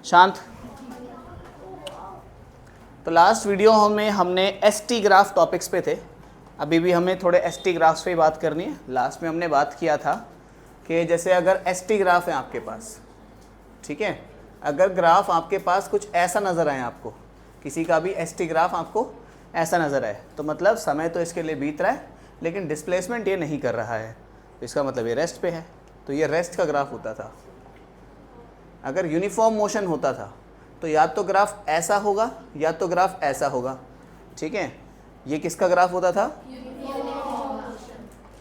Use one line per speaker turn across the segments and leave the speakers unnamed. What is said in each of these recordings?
शांत। तो last video में हमने एसटी ग्राफ टॉपिक्स पे थे, अभी भी हमें थोड़े एसटी ग्राफ्स पे बात करनी है। लास्ट में हमने बात किया था कि जैसे अगर एसटी ग्राफ है आपके पास, ठीक है, अगर ग्राफ आपके पास कुछ ऐसा नज़र आए, आपको किसी का भी एसटी ग्राफ आपको ऐसा नज़र आए, तो मतलब समय तो इसके लिए बीत रहा है लेकिन डिस्प्लेसमेंट ये नहीं कर रहा है, तो इसका मतलब ये रेस्ट पे है। तो ये रेस्ट का ग्राफ होता था। अगर यूनिफॉर्म मोशन होता था तो या तो ग्राफ ऐसा होगा या तो ग्राफ ऐसा होगा, ठीक है। ये किसका ग्राफ होता था?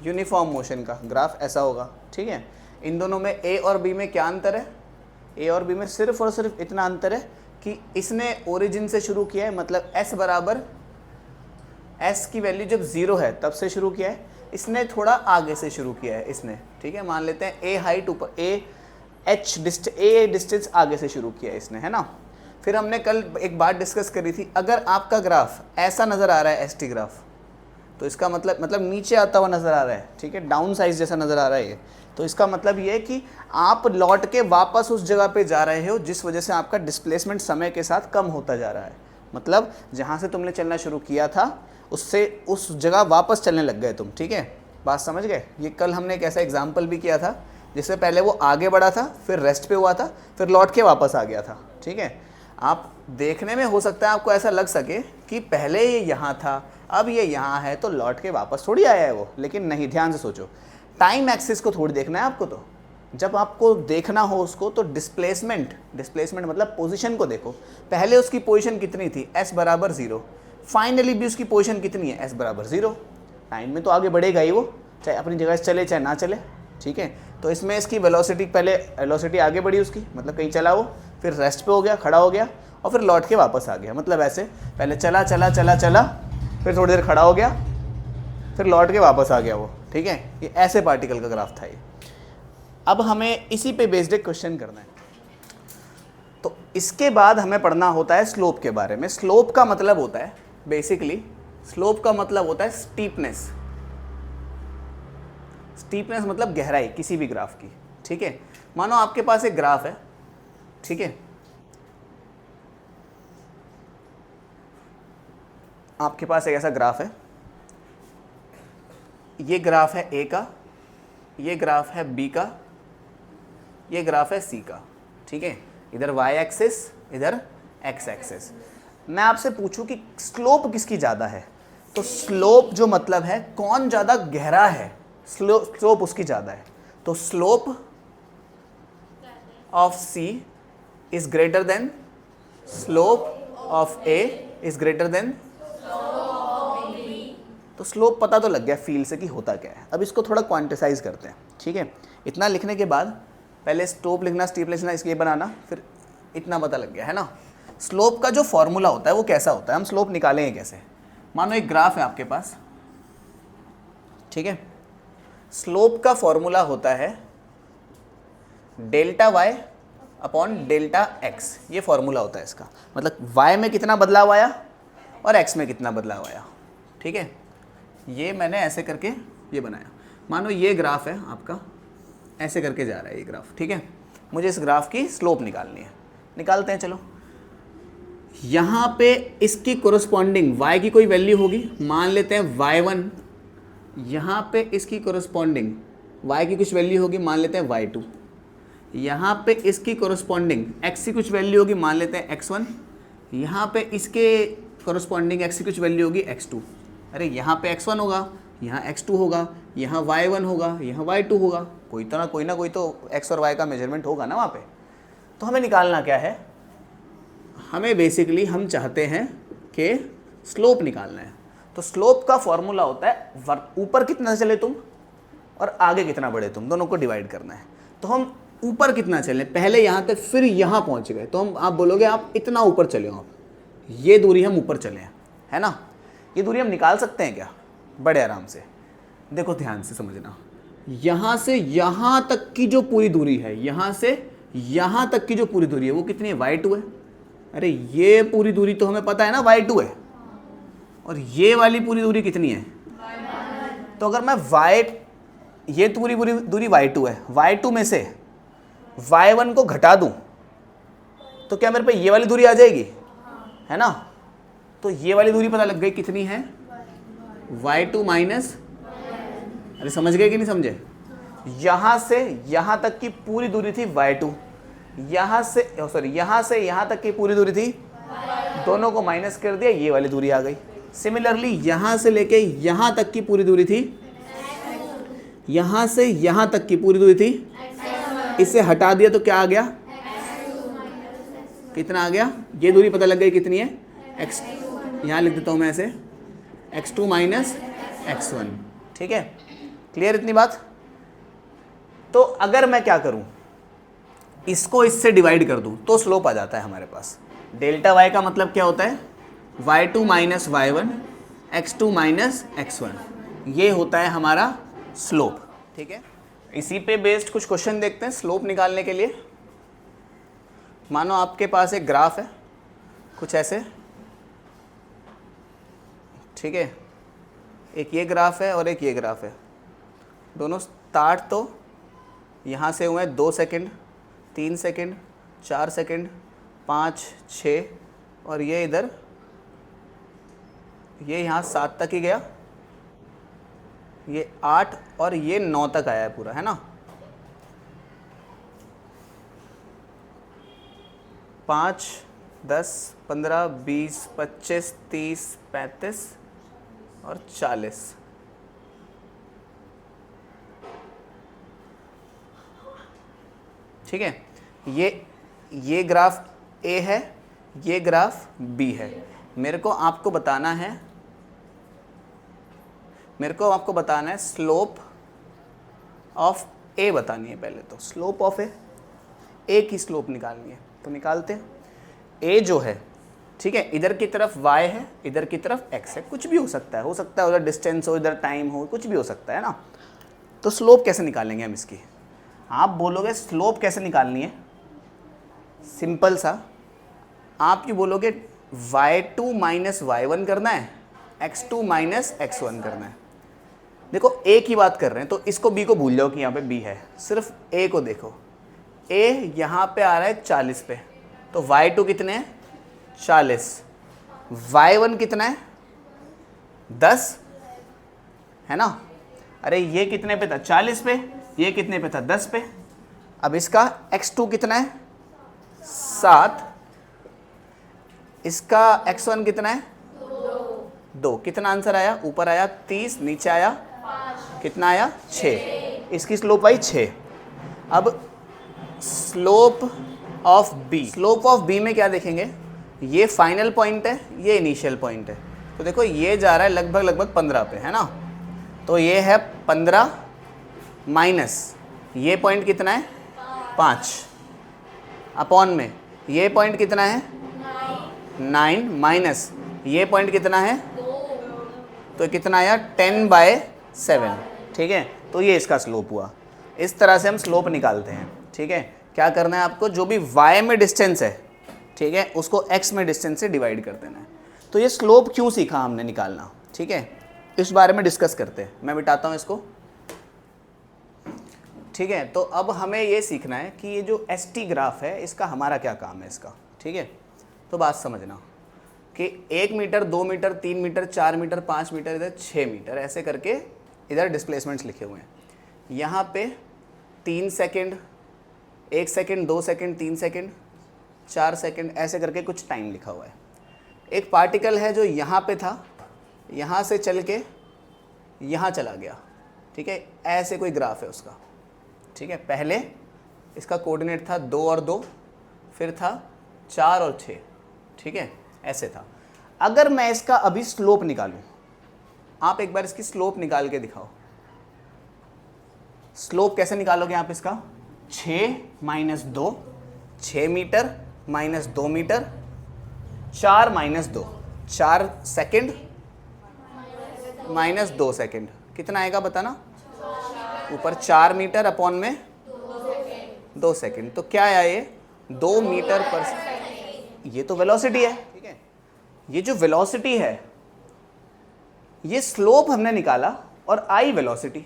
यूनिफॉर्म मोशन का ग्राफ ऐसा होगा, ठीक है। इन दोनों में ए और बी में क्या अंतर है? ए और बी में सिर्फ और सिर्फ इतना अंतर है कि इसने ओरिजिन से शुरू किया है, मतलब एस बराबर, एस की वैल्यू जब 0 है तब से शुरू किया है, इसने थोड़ा आगे से शुरू किया है इसने, ठीक है। मान लेते हैं ए हाइट ऊपर, ए डिस्टेंस आगे से शुरू किया है इसने, है ना। फिर हमने कल एक बात डिस्कस करी थी, अगर आपका ग्राफ ऐसा नज़र आ रहा है एसटी ग्राफ, तो इसका मतलब नीचे आता हुआ नज़र आ रहा है, ठीक है, डाउन साइज जैसा नज़र आ रहा है ये, तो इसका मतलब ये है कि आप लौट के वापस उस जगह पे जा रहे हो जिस वजह से आपका डिस्प्लेसमेंट समय के साथ कम होता जा रहा है। मतलब जहाँ से तुमने चलना शुरू किया था उससे उस जगह वापस चलने लग गए तुम, ठीक है। बात समझ गए? ये कल हमने एक ऐसा एग्जाम्पल भी किया था जिससे पहले वो आगे बढ़ा था, फिर रेस्ट पे हुआ था, फिर लौट के वापस आ गया था, ठीक है। आप देखने में हो सकता है आपको ऐसा लग सके कि पहले ये यहाँ था अब ये यहाँ है तो लौट के वापस थोड़ी आया है वो, लेकिन नहीं, ध्यान से सोचो, टाइम एक्सिस को थोड़ी देखना है आपको। तो जब आपको देखना हो उसको तो डिस्प्लेसमेंट मतलब पोजीशन को देखो। पहले उसकी पोजीशन कितनी थी? s बराबर 0। फाइनली भी उसकी पोजीशन कितनी है? s बराबर 0। टाइम में तो आगे बढ़ेगा ही वो, चाहे अपनी जगह से चले चाहे ना चले, ठीक है। तो इसमें इसकी वेलोसिटी, पहले वेलोसिटी आगे बढ़ी उसकी, मतलब कहीं चला वो, फिर रेस्ट पे हो गया, खड़ा हो गया और फिर लौट के वापस आ गया। मतलब ऐसे पहले चला चला चला चला, फिर थोड़ी देर खड़ा हो गया, फिर लौट के वापस आ गया वो, ठीक है। ये ऐसे पार्टिकल का ग्राफ था ये। अब हमें इसी पे बेस्ड एक क्वेश्चन करना है। तो इसके बाद हमें पढ़ना होता है स्लोप के बारे में। स्लोप का मतलब होता है बेसिकली, स्लोप का मतलब होता है स्टीपनेस। स्टीपनेस मतलब गहराई किसी भी ग्राफ की, ठीक है। मानो आपके पास एक ग्राफ है, ठीक है, आपके पास एक ऐसा ग्राफ है, ये ग्राफ है ए का, ये ग्राफ है बी का, ये ग्राफ है सी का, ठीक है। इधर वाई एक्सिस, इधर एक्स एक्सिस। मैं आपसे पूछूं कि स्लोप किसकी ज़्यादा है, तो स्लोप जो मतलब है कौन ज़्यादा गहरा है, स्लोप उसकी ज़्यादा है। तो slope of C is greater than slope of A is greater than. तो स्लोप पता तो लग गया फील से कि होता क्या है। अब इसको थोड़ा क्वांटिसाइज करते हैं, ठीक है। इतना लिखने के बाद पहले स्लोप लिखना, स्टीप लिखना, इसके बनाना, फिर इतना पता लग गया, है ना। स्लोप का जो फॉर्मूला होता है वो कैसा होता है, हम स्लोप निकालेंगे कैसे। मानो एक ग्राफ है आपके पास, ठीक है। स्लोप का फॉर्मूला होता है delta Y upon delta X, ये फॉर्मूला होता है इसका। मतलब वाई में कितना बदलाव आया और एक्स में कितना बदलाव आया, ठीक है। ये मैंने ऐसे करके ये बनाया। मानो ये ग्राफ है आपका, ऐसे करके जा रहा है ये ग्राफ, ठीक है। मुझे इस ग्राफ की स्लोप निकालनी है, निकालते हैं चलो। यहाँ पे इसकी कोरस्पॉन्डिंग y की कोई वैल्यू होगी, मान लेते हैं y1। यहाँ पे इसकी कोरस्पॉन्डिंग y की कुछ वैल्यू होगी, मान लेते हैं y2। यहाँ पे इसकी कोरस्पॉन्डिंग x की कुछ वैल्यू होगी, मान लेते हैं x1। यहाँ पे इसके कोरस्पॉन्डिंग x की कुछ वैल्यू होगी x2। अरे यहाँ पे x1 होगा, यहाँ x2 होगा, यहाँ y1 होगा, यहाँ y2 होगा, कोई ना कोई तो x और y का मेजरमेंट होगा ना वहाँ पे। तो हमें निकालना क्या है, हमें बेसिकली हम चाहते हैं कि स्लोप निकालना है। तो स्लोप का फॉर्मूला होता है ऊपर कितना चले तुम और आगे कितना बढ़े तुम, दोनों को डिवाइड करना है। तो हम ऊपर कितना चले, पहले यहाँ तक फिर यहाँ पहुँच गए, तो हम आप बोलोगे आप इतना ऊपर चले हो, आप ये दूरी हम ऊपर चले हैं, है ना। ये दूरी हम निकाल सकते हैं क्या, बड़े आराम से। देखो ध्यान से समझना, यहाँ से यहाँ तक की जो पूरी दूरी है, यहाँ से यहाँ तक की जो पूरी दूरी है वो कितनी है, y2 है। अरे ये पूरी दूरी तो हमें पता है ना y2 है, और ये वाली पूरी दूरी कितनी है, तो अगर मैं ये पूरी दूरी y2 है, y2 में से y1 को घटा दूं तो क्या मेरे पे ये वाली दूरी आ जाएगी, है ना। तो ये वाली दूरी पता लग गई कितनी है, y2 माइनस, अरे समझ गए कि नहीं समझे, यहाँ से यहाँ तक की पूरी दूरी थी y2, यहाँ से सॉरी यहाँ से यहाँ तक की पूरी दूरी थी, दोनों को माइनस कर दिया, ये वाली दूरी आ गई। सिमिलरली यहाँ से लेके यहाँ तक की पूरी दूरी थी, यहाँ से यहाँ तक की पूरी दूरी थी, इसे हटा दिया तो क्या आ गया, कितना आ गया, ये दूरी पता लग गई कितनी है, x, यहाँ लिख देता हूँ मैं ऐसे, x2 माइनस x1। ठीक है, क्लियर इतनी बात। तो अगर मैं क्या करूँ, इसको इससे डिवाइड कर दूँ तो स्लोप आ जाता है हमारे पास। डेल्टा y का मतलब क्या होता है, y2 minus y1 x2 minus x1, ये होता है हमारा स्लोप। ठीक है, इसी पे बेस्ड कुछ क्वेश्चन देखते हैं स्लोप निकालने के लिए। मानो आपके पास एक ग्राफ है कुछ ऐसे, ठीक है, एक ये ग्राफ है और एक ये ग्राफ है, दोनों स्टार्ट तो यहाँ से हुए 2 सेकंड, 3 सेकंड, 4 सेकंड, 5, 6 और ये इधर, ये यहाँ 7 तक ही गया, ये 8 और ये 9 तक आया है पूरा, है ना। 5, 10, 15, 20, 25, 30, 35 और 40। ठीक है, ये ग्राफ ए है, ये ग्राफ बी है। मेरे को आपको बताना है स्लोप ऑफ ए बतानी है। पहले तो स्लोप ऑफ ए की स्लोप निकालनी है, तो निकालते हैं। ए जो है, ठीक है, इधर की तरफ y है, इधर की तरफ x है, कुछ भी हो सकता है उधर डिस्टेंस हो, इधर टाइम हो, कुछ भी हो सकता है ना। तो स्लोप कैसे निकालेंगे हम इसकी, आप बोलोगे स्लोप कैसे निकालनी है, सिंपल सा, आप ये बोलोगे y2 माइनस y1 करना है, x2 माइनस x1 करना है। देखो a की बात कर रहे हैं तो इसको b को भूल जाओ कि यहाँ पे b है, सिर्फ a को देखो। a यहाँ पे आ रहा है 40 पे, तो y2 कितने हैं 40, y1 कितना है 10, है ना। अरे ये कितने पे था 40 पे, ये कितने पे था 10 पे। अब इसका x2 कितना है 7, इसका x1 कितना है 2। कितना आंसर आया, ऊपर आया 30, नीचे आया कितना आया 6। इसकी स्लोप आई 6। अब slope of B, slope of B में क्या देखेंगे, ये फाइनल पॉइंट है, ये इनिशियल पॉइंट है। तो देखो ये जा रहा है लगभग 15 पे, है ना। तो ये है 15 माइनस ये पॉइंट कितना है 5 अपॉन में ये पॉइंट कितना है 9 माइनस ये पॉइंट कितना है, तो कितना आया 10/7। ठीक है, तो ये इसका स्लोप हुआ। इस तरह से हम स्लोप निकालते हैं। ठीक है, क्या करना है आपको, जो भी y में डिस्टेंस है, ठीक है, उसको x में डिस्टेंस से डिवाइड कर देना है। तो ये स्लोप क्यों सीखा हमने निकालना, ठीक है, इस बारे में डिस्कस करते हैं। मैं मिटाता हूँ इसको। ठीक है, तो अब हमें ये सीखना है कि ये जो ST ग्राफ है इसका हमारा क्या काम है इसका। ठीक है, तो बात समझना कि 1 metre, 2 metre, 3 metre, 4 metre, 5 metre, इधर 6 मीटर, ऐसे करके इधर डिस्प्लेसमेंट्स लिखे हुए हैं। यहाँ पे 3 second, 1 second, 2 second, 3 second, 4 second, ऐसे करके कुछ टाइम लिखा हुआ है। एक पार्टिकल है जो यहाँ पे था, यहाँ से चल के यहाँ चला गया। ठीक है, ऐसे कोई ग्राफ है उसका। ठीक है, पहले इसका कोऑर्डिनेट था 2 और 2, फिर था 4 और 6। ठीक है, ऐसे था। अगर मैं इसका अभी स्लोप निकालूं, आप एक बार इसकी स्लोप निकाल के दिखाओ। स्लोप कैसे निकालोगे आप इसका, 6 minus 2, 6 metre minus 2 metre, 4 minus 2, 4 second minus 2 second, कितना आएगा बताना। ऊपर 4 मीटर अपॉन में 2 सेकेंड, तो क्या आया ये 2 मीटर पर। ये तो वेलोसिटी है। ठीक है, ये जो वेलोसिटी है, ये स्लोप हमने निकाला और आई वेलोसिटी।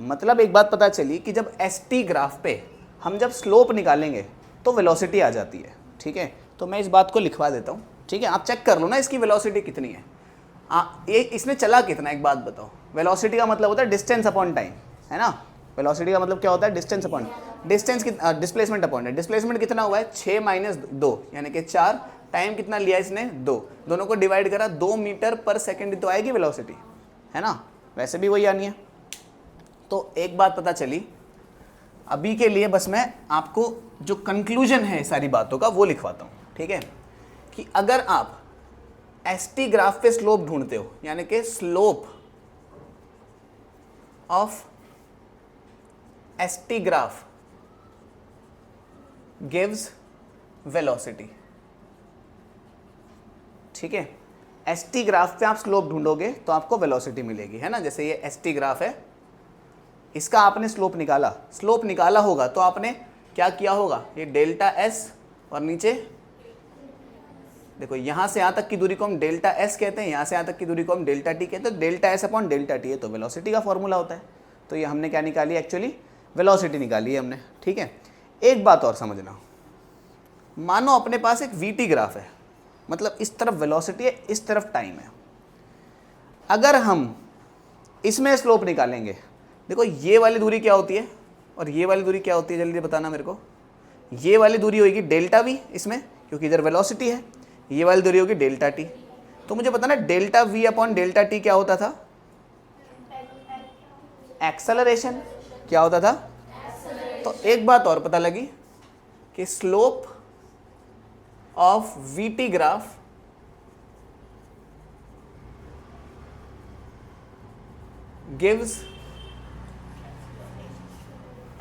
मतलब एक बात पता चली कि जब ST ग्राफ पे हम जब स्लोप निकालेंगे तो वेलोसिटी आ जाती है। ठीक है, तो मैं इस बात को लिखवा देता हूँ, ठीक है, आप चेक कर लो ना इसकी वेलोसिटी कितनी है। ये इसने चला कितना, एक बात बताओ। वेलोसिटी का मतलब होता है डिस्टेंस अपॉन टाइम, है ना। वेलोसिटी का मतलब क्या होता है, distance upon distance, displacement upon है। डिस्प्लेसमेंट कितना हुआ है, 6 - 2 यानी कि 4। टाइम कितना लिया इसने, 2। दोनों को डिवाइड करा, 2 मीटर पर सेकेंड तो आएगी वेलोसिटी, है ना, वैसे भी वही आनी है। तो एक बात पता चली, अभी के लिए बस मैं आपको जो कंक्लूजन है सारी बातों का वो लिखवाता हूँ, ठीक है, कि अगर आप एसटी ग्राफ पे स्लोप ढूंढते हो, यानी कि slope of ST graph gives velocity, ठीक है। एसटी ग्राफ पे आप स्लोप ढूंढोगे तो आपको वेलोसिटी मिलेगी, है ना। जैसे ये एसटी ग्राफ है, इसका आपने स्लोप निकाला होगा तो आपने क्या किया होगा, ये डेल्टा एस और नीचे देखो यहां से यहां तक की दूरी को हम डेल्टा एस कहते हैं, यहां से यहां तक की दूरी को हम डेल्टा टी कहते हैं। Delta S upon delta T है तो वेलोसिटी का फॉर्मूला होता है। तो ये हमने क्या निकाली, एक्चुअली वेलोसिटी निकाली है हमने, ठीक है। एक बात और समझना, मानो अपने पास एक वीटी ग्राफ है, मतलब इस तरफ वेलोसिटी है, इस तरफ टाइम है। अगर हम इसमें स्लोप निकालेंगे, देखो ये वाली दूरी क्या होती है और ये वाली दूरी क्या होती है, जल्दी बताना मेरे को। ये वाली दूरी होगी डेल्टा वी इसमें, क्योंकि इधर वेलोसिटी है। ये वाली दूरी होगी डेल्टा टी। तो मुझे बताना delta we upon delta T क्या होता था, एक्सेलरेशन। क्या होता था, तो एक बात और पता लगी कि slope of VT graph gives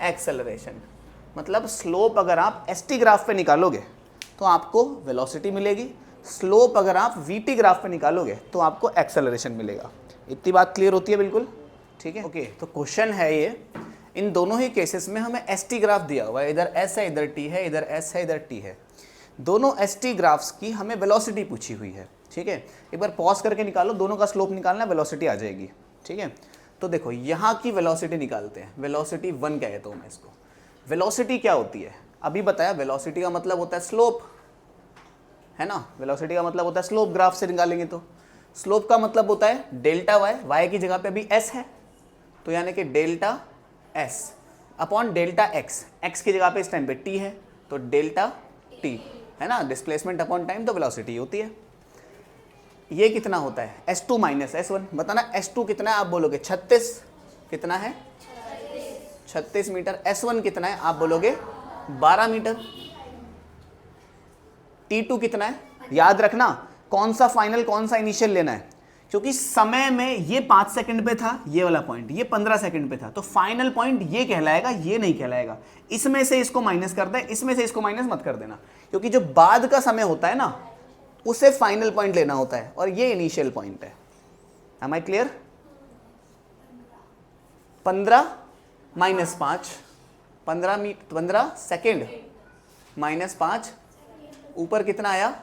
acceleration. मतलब स्लोप अगर आप एसटी ग्राफ पे निकालोगे तो आपको वेलोसिटी मिलेगी, स्लोप अगर आप वीटी ग्राफ पे निकालोगे तो आपको एक्सेलरेशन मिलेगा। इतनी बात क्लियर होती है बिल्कुल, ठीक है। ओके, तो क्वेश्चन है ये, इन दोनों ही केसेस में हमें एसटी ग्राफ दिया हुआ है, इधर एस है इधर टी है, इधर एस है इधर टी है। दोनों एसटी ग्राफ्स की हमें वेलोसिटी पूछी हुई है, ठीक है। एक बार पॉज करके निकालो, दोनों का स्लोप निकालना, वेलोसिटी आ जाएगी, ठीक है। तो देखो यहाँ की वेलोसिटी निकालते हैं, वेलोसिटी 1 कहता हूँ मैं इसको। वेलोसिटी क्या होती है, अभी बताया, वेलोसिटी का मतलब होता है स्लोप, है ना। वेलोसिटी का मतलब होता है स्लोप, ग्राफ से निकालेंगे तो। स्लोप का मतलब होता है डेल्टा वाई, वाई की जगह पे अभी एस है तो यानी कि delta S upon delta x, x की जगह पे इस टाइम पे टी है तो डेल्टा टी, है ना। डिस्प्लेसमेंट अपॉन टाइम तो वेलोसिटी होती है। ये कितना होता है, S2 - S1। बताना S2 कितना है, आप बोलोगे 36, कितना है 36 मीटर। S1 कितना है, आप बोलोगे 12 मीटर। T2 कितना है, याद रखना कौन सा फाइनल कौन सा इनिशियल लेना है, क्योंकि समय में ये 5 सेकंड पे था ये वाला पॉइंट, ये 15 सेकंड पे था, तो फाइनल पॉइंट ये कहलाएगा, ये नहीं कहलाएगा। इसमें से इसको माइनस कर दे, इसमें से इसको माइनस मत कर देना, क्योंकि जो बाद का समय होता है ना उसे फाइनल पॉइंट लेना होता है और ये इनिशियल पॉइंट है। Am I clear. 15 - 5, 15 सेकेंड -5, ऊपर कितना आया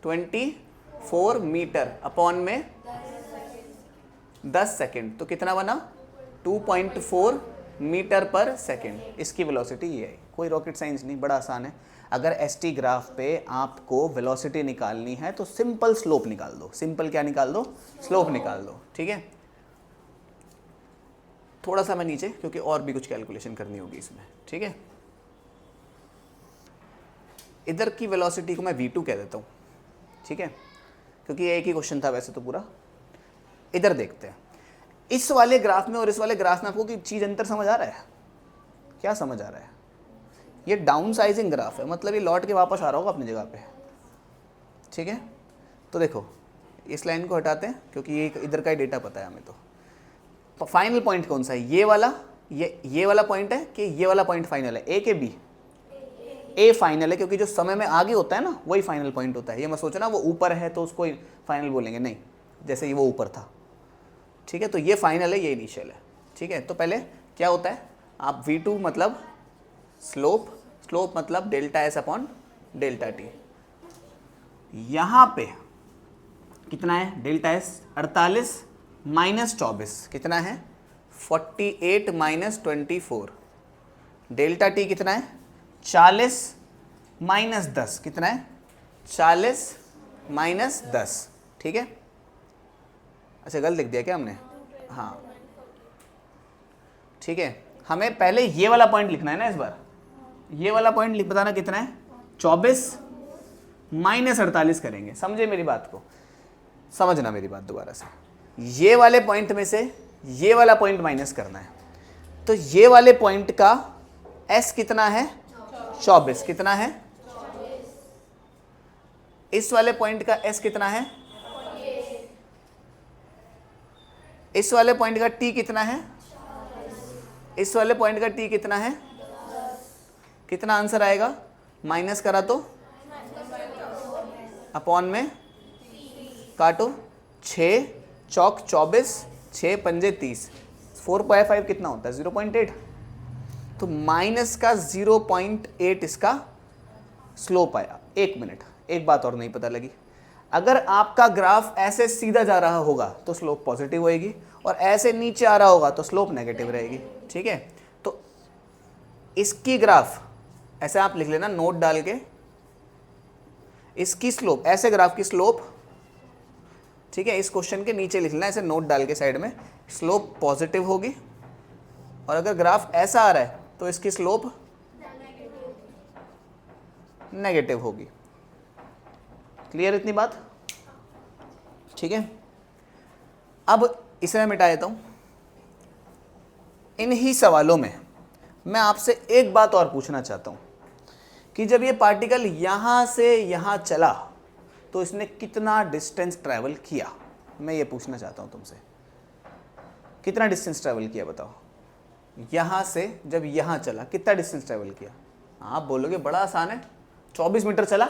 24 मीटर अपॉन में 10 सेकेंड, तो कितना बना 2.4 मीटर पर सेकेंड। इसकी वेलोसिटी ये है, कोई रॉकेट साइंस नहीं, बड़ा आसान है। अगर एसटी ग्राफ पे आपको वेलोसिटी निकालनी है तो सिंपल स्लोप निकाल दो। सिंपल क्या निकाल दो, स्लोप निकाल दो, ठीक है। थोड़ा सा मैं नीचे, क्योंकि और भी कुछ कैलकुलेशन करनी होगी इसमें, ठीक है। इधर की वेलोसिटी को मैं v2 कह देता हूँ, ठीक है, क्योंकि एक ही क्वेश्चन था वैसे तो पूरा। इधर देखते हैं, इस वाले ग्राफ में और इस वाले ग्राफ में आपको कोई चीज़ अंतर समझ आ रहा है, क्या समझ आ रहा है। ये डाउन साइजिंग ग्राफ है, मतलब ये लौट के वापस आ रहा होगा अपनी जगह पे, ठीक है। तो देखो इस लाइन को हटाते हैं क्योंकि ये इधर का ही डेटा पता है हमें। तो फाइनल पॉइंट कौन सा है, ये वाला, ये वाला पॉइंट है कि ये वाला पॉइंट फाइनल है, ए के बी। ए फाइनल है क्योंकि जो समय में आगे होता है ना वही फाइनल पॉइंट होता है। ये मैं सोचा ना वो ऊपर है तो उसको फाइनल बोलेंगे, नहीं, जैसे ये वो ऊपर था, ठीक है। तो ये फाइनल है, ये इनिशियल है, ठीक है। तो पहले क्या होता है, आप v2 मतलब स्लोप, स्लोप मतलब delta S upon delta T. यहाँ पे कितना है डेल्टा एस 48 - 24 कितना है 48 - 24। डेल्टा टी कितना है 40 -10 कितना है 40 -10, ठीक है। अच्छा गलत लिख दिया क्या हमने? हाँ ठीक है, हमें पहले ये वाला पॉइंट लिखना है ना, इस बार ये वाला पॉइंट लिख बताना कितना है 24 -48 करेंगे। समझे मेरी बात को? समझना मेरी बात दोबारा से, ये वाले पॉइंट में से ये वाला पॉइंट माइनस करना है। तो ये वाले पॉइंट का s कितना है 24, कितना है? इस वाले पॉइंट का s कितना है? इस वाले पॉइंट का t कितना है? इस वाले पॉइंट का t कितना है? कितना आंसर आएगा? माइनस करा तो अपॉन में काटो, 6 चौक 24, 6 पंजे 30, 4/5 कितना होता है 0.8। तो माइनस का 0.8 इसका स्लोप आया। 1 मिनट, एक बात और नहीं पता लगी, अगर आपका ग्राफ ऐसे सीधा जा रहा होगा तो स्लोप पॉजिटिव होएगी, और ऐसे नीचे आ रहा होगा तो स्लोप नेगेटिव रहेगी, ठीक है। तो इसकी ग्राफ ऐसे आप लिख लेना नोट डाल के, इसकी स्लोप, ऐसे ग्राफ की स्लोप, ठीक है, इस क्वेश्चन के नीचे लिख लेना ऐसे नोट डाल के साइड में, स्लोप पॉजिटिव होगी। और अगर ग्राफ ऐसा आ रहा है तो इसकी स्लोप नेगेटिव होगी। क्लियर इतनी बात? ठीक है, अब इसे मैं मिटा देता हूं। इन्हीं सवालों में मैं आपसे एक बात और पूछना चाहता हूं कि जब ये पार्टिकल यहां से यहां चला तो इसने कितना डिस्टेंस ट्रैवल किया। मैं ये पूछना चाहता हूं तुमसे, कितना डिस्टेंस ट्रैवल किया बताओ? यहां से जब यहां चला कितना डिस्टेंस ट्रैवल किया? आप बोलोगे बड़ा आसान है, 24 मीटर चला।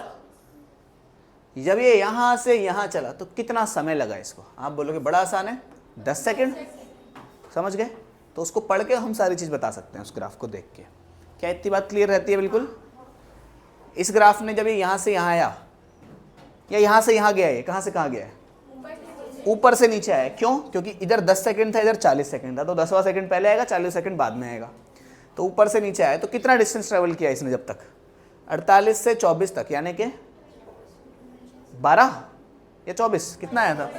जब ये यहां से यहां चला तो कितना समय लगा इसको? आप बोलोगे बड़ा आसान है, 10 सेकंड। समझ गए? तो उसको पढ़ के हम सारी चीज बता सकते हैं उस ग्राफ को देख के। क्या इतनी बात क्लियर रहती है? बिल्कुल। इस ग्राफ ने जब ये यहां से यहां आया या यहां से यहां गया है, कहां से कहां गया है? ऊपर से नीचे आया। क्यों? क्योंकि इधर 10 सेकंड था, इधर 40 सेकंड था, तो 10वां सेकंड पहले आएगा, 40 सेकंड बाद में आएगा। तो ऊपर से नीचे आया तो कितना डिस्टेंस ट्रेवल किया इसने जब तक? 48 से 24 तक, यानी कि 12 या 24, कितना आया था?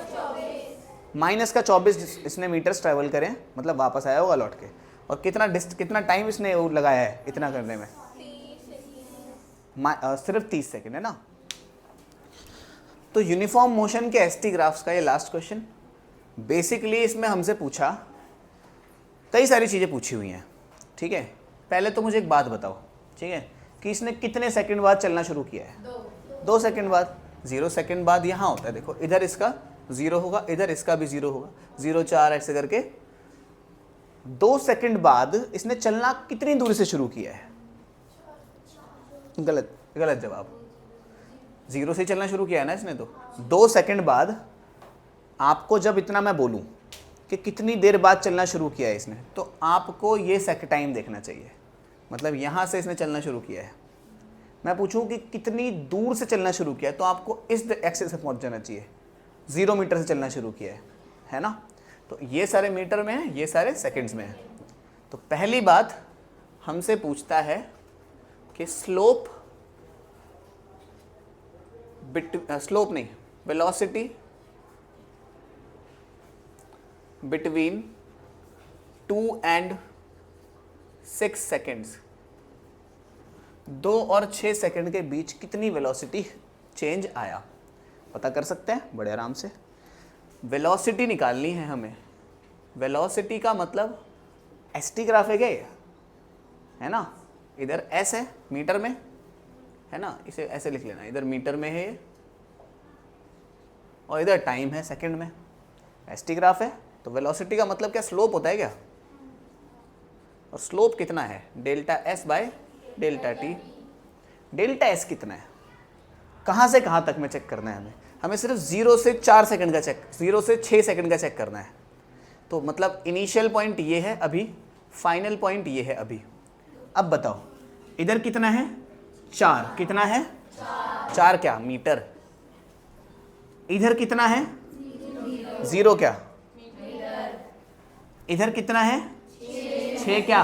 माइनस का 24 इसने मीटर्स ट्रेवल करें, मतलब वापस आया होगा लौट के। और कितना टाइम इसने लगाया है इतना करने में? सिर्फ 30 सेकंड है ना। तो यूनिफॉर्म मोशन के एसटी ग्राफ्स का ये लास्ट क्वेश्चन। बेसिकली इसमें हमसे पूछा, कई सारी चीज़ें पूछी हुई हैं, ठीक है। पहले तो मुझे एक बात बताओ, ठीक है, कि इसने कितने सेकंड बाद चलना शुरू किया है? 2 सेकंड बाद। 0 सेकंड बाद यहाँ होता है, देखो इधर इसका 0 होगा, इधर इसका भी 0 होगा, 0 4 ऐसे करके 2 सेकंड बाद इसने चलना कितनी दूरी से शुरू किया है? गलत जवाब। 0 से चलना शुरू किया है ना इसने। तो 2 सेकंड बाद आपको जब इतना मैं बोलूं कि कितनी देर बाद चलना शुरू किया है इसने, तो आपको ये टाइम देखना चाहिए। मतलब यहाँ से इसने चलना शुरू किया है, मैं पूछूं कि कितनी दूर से चलना शुरू किया है, तो आपको इस एक्सिस से पहुंच जाना चाहिए। 0 मीटर से चलना शुरू किया है ना। तो ये सारे मीटर में है, ये सारे सेकंड्स में है। तो पहली बात हमसे पूछता है कि स्लोप नहीं, वेलोसिटी बिटवीन 2 and 6 सेकेंड्स, 2 और 6 सेकेंड के बीच कितनी वेलोसिटी चेंज आया, पता कर सकते हैं बड़े आराम से। वेलोसिटी निकालनी है हमें। वेलोसिटी का मतलब एसटी ग्राफ है क्या ये? है ना। इधर एस है मीटर में, है ना, इसे ऐसे लिख लेना, इधर मीटर में है ये, और इधर टाइम है सेकंड में। एसटी ग्राफ है तो वेलोसिटी का मतलब क्या? स्लोप होता है क्या? और स्लोप कितना है? Delta S by delta T. Delta S कितना है? कहाँ से कहाँ तक में चेक करना है हमें सिर्फ 0 से 4 सेकंड का चेक, 0 से 6 सेकंड का चेक करना है। तो मतलब इनिशियल पॉइंट ये है अभी, फाइनल पॉइंट ये है अभी। अब बताओ इधर कितना है? 4। कितना है? 4 क्या? मीटर। इधर कितना है? 0 क्या? इधर कितना है? 6 क्या?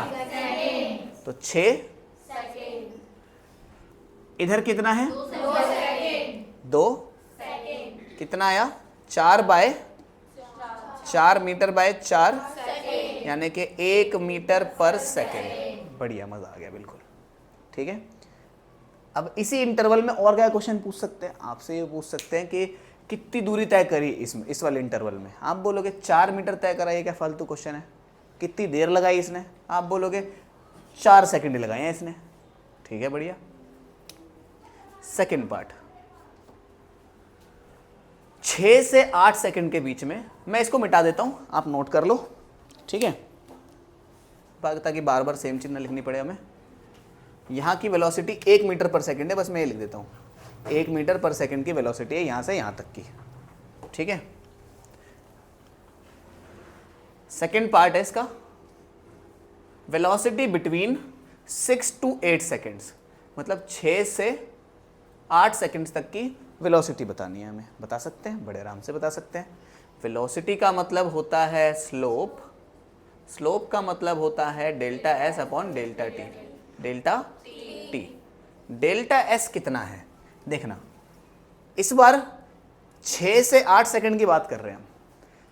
तो 6। इधर कितना है 2 कितना आया 4 मीटर बाय 4 यानी कि 1 मीटर पर सेकेंड। बढ़िया, मजा आ गया बिल्कुल। ठीक है, अब इसी इंटरवल में और क्या क्वेश्चन पूछ सकते हैं आपसे, ये पूछ सकते हैं कि कितनी दूरी तय करी इसमें, इस वाले इंटरवल में। आप बोलोगे 4 मीटर तय करा, ये क्या फालतू क्वेश्चन है। कितनी देर लगाई इसने, आप बोलोगे 4 सेकंड लगाए हैं इसने। ठीक है, बढ़िया। सेकंड पार्ट, 6 से 8 सेकंड के बीच में, मैं इसको मिटा देता हूं, आप नोट कर लो। ठीक है, ताकि बार बार सेम चीज ना लिखनी पड़े हमें। यहां की वेलोसिटी 1 मीटर पर सेकंड है, बस मैं ये लिख देता हूं 1 मीटर पर सेकंड की वेलोसिटी है यहां से यहां तक की। ठीक है, सेकंड पार्ट है इसका, वेलोसिटी बिटवीन 6 to 8 सेकेंड्स, मतलब 6 से 8 सेकेंड्स तक की वेलोसिटी बतानी है हमें। बता सकते हैं, बड़े आराम से बता सकते हैं। वेलोसिटी का मतलब होता है स्लोप, स्लोप का मतलब होता है delta S upon delta T. Delta T, delta S कितना है देखना, इस बार 6 से 8 सेकंड की बात कर रहे हैं हम,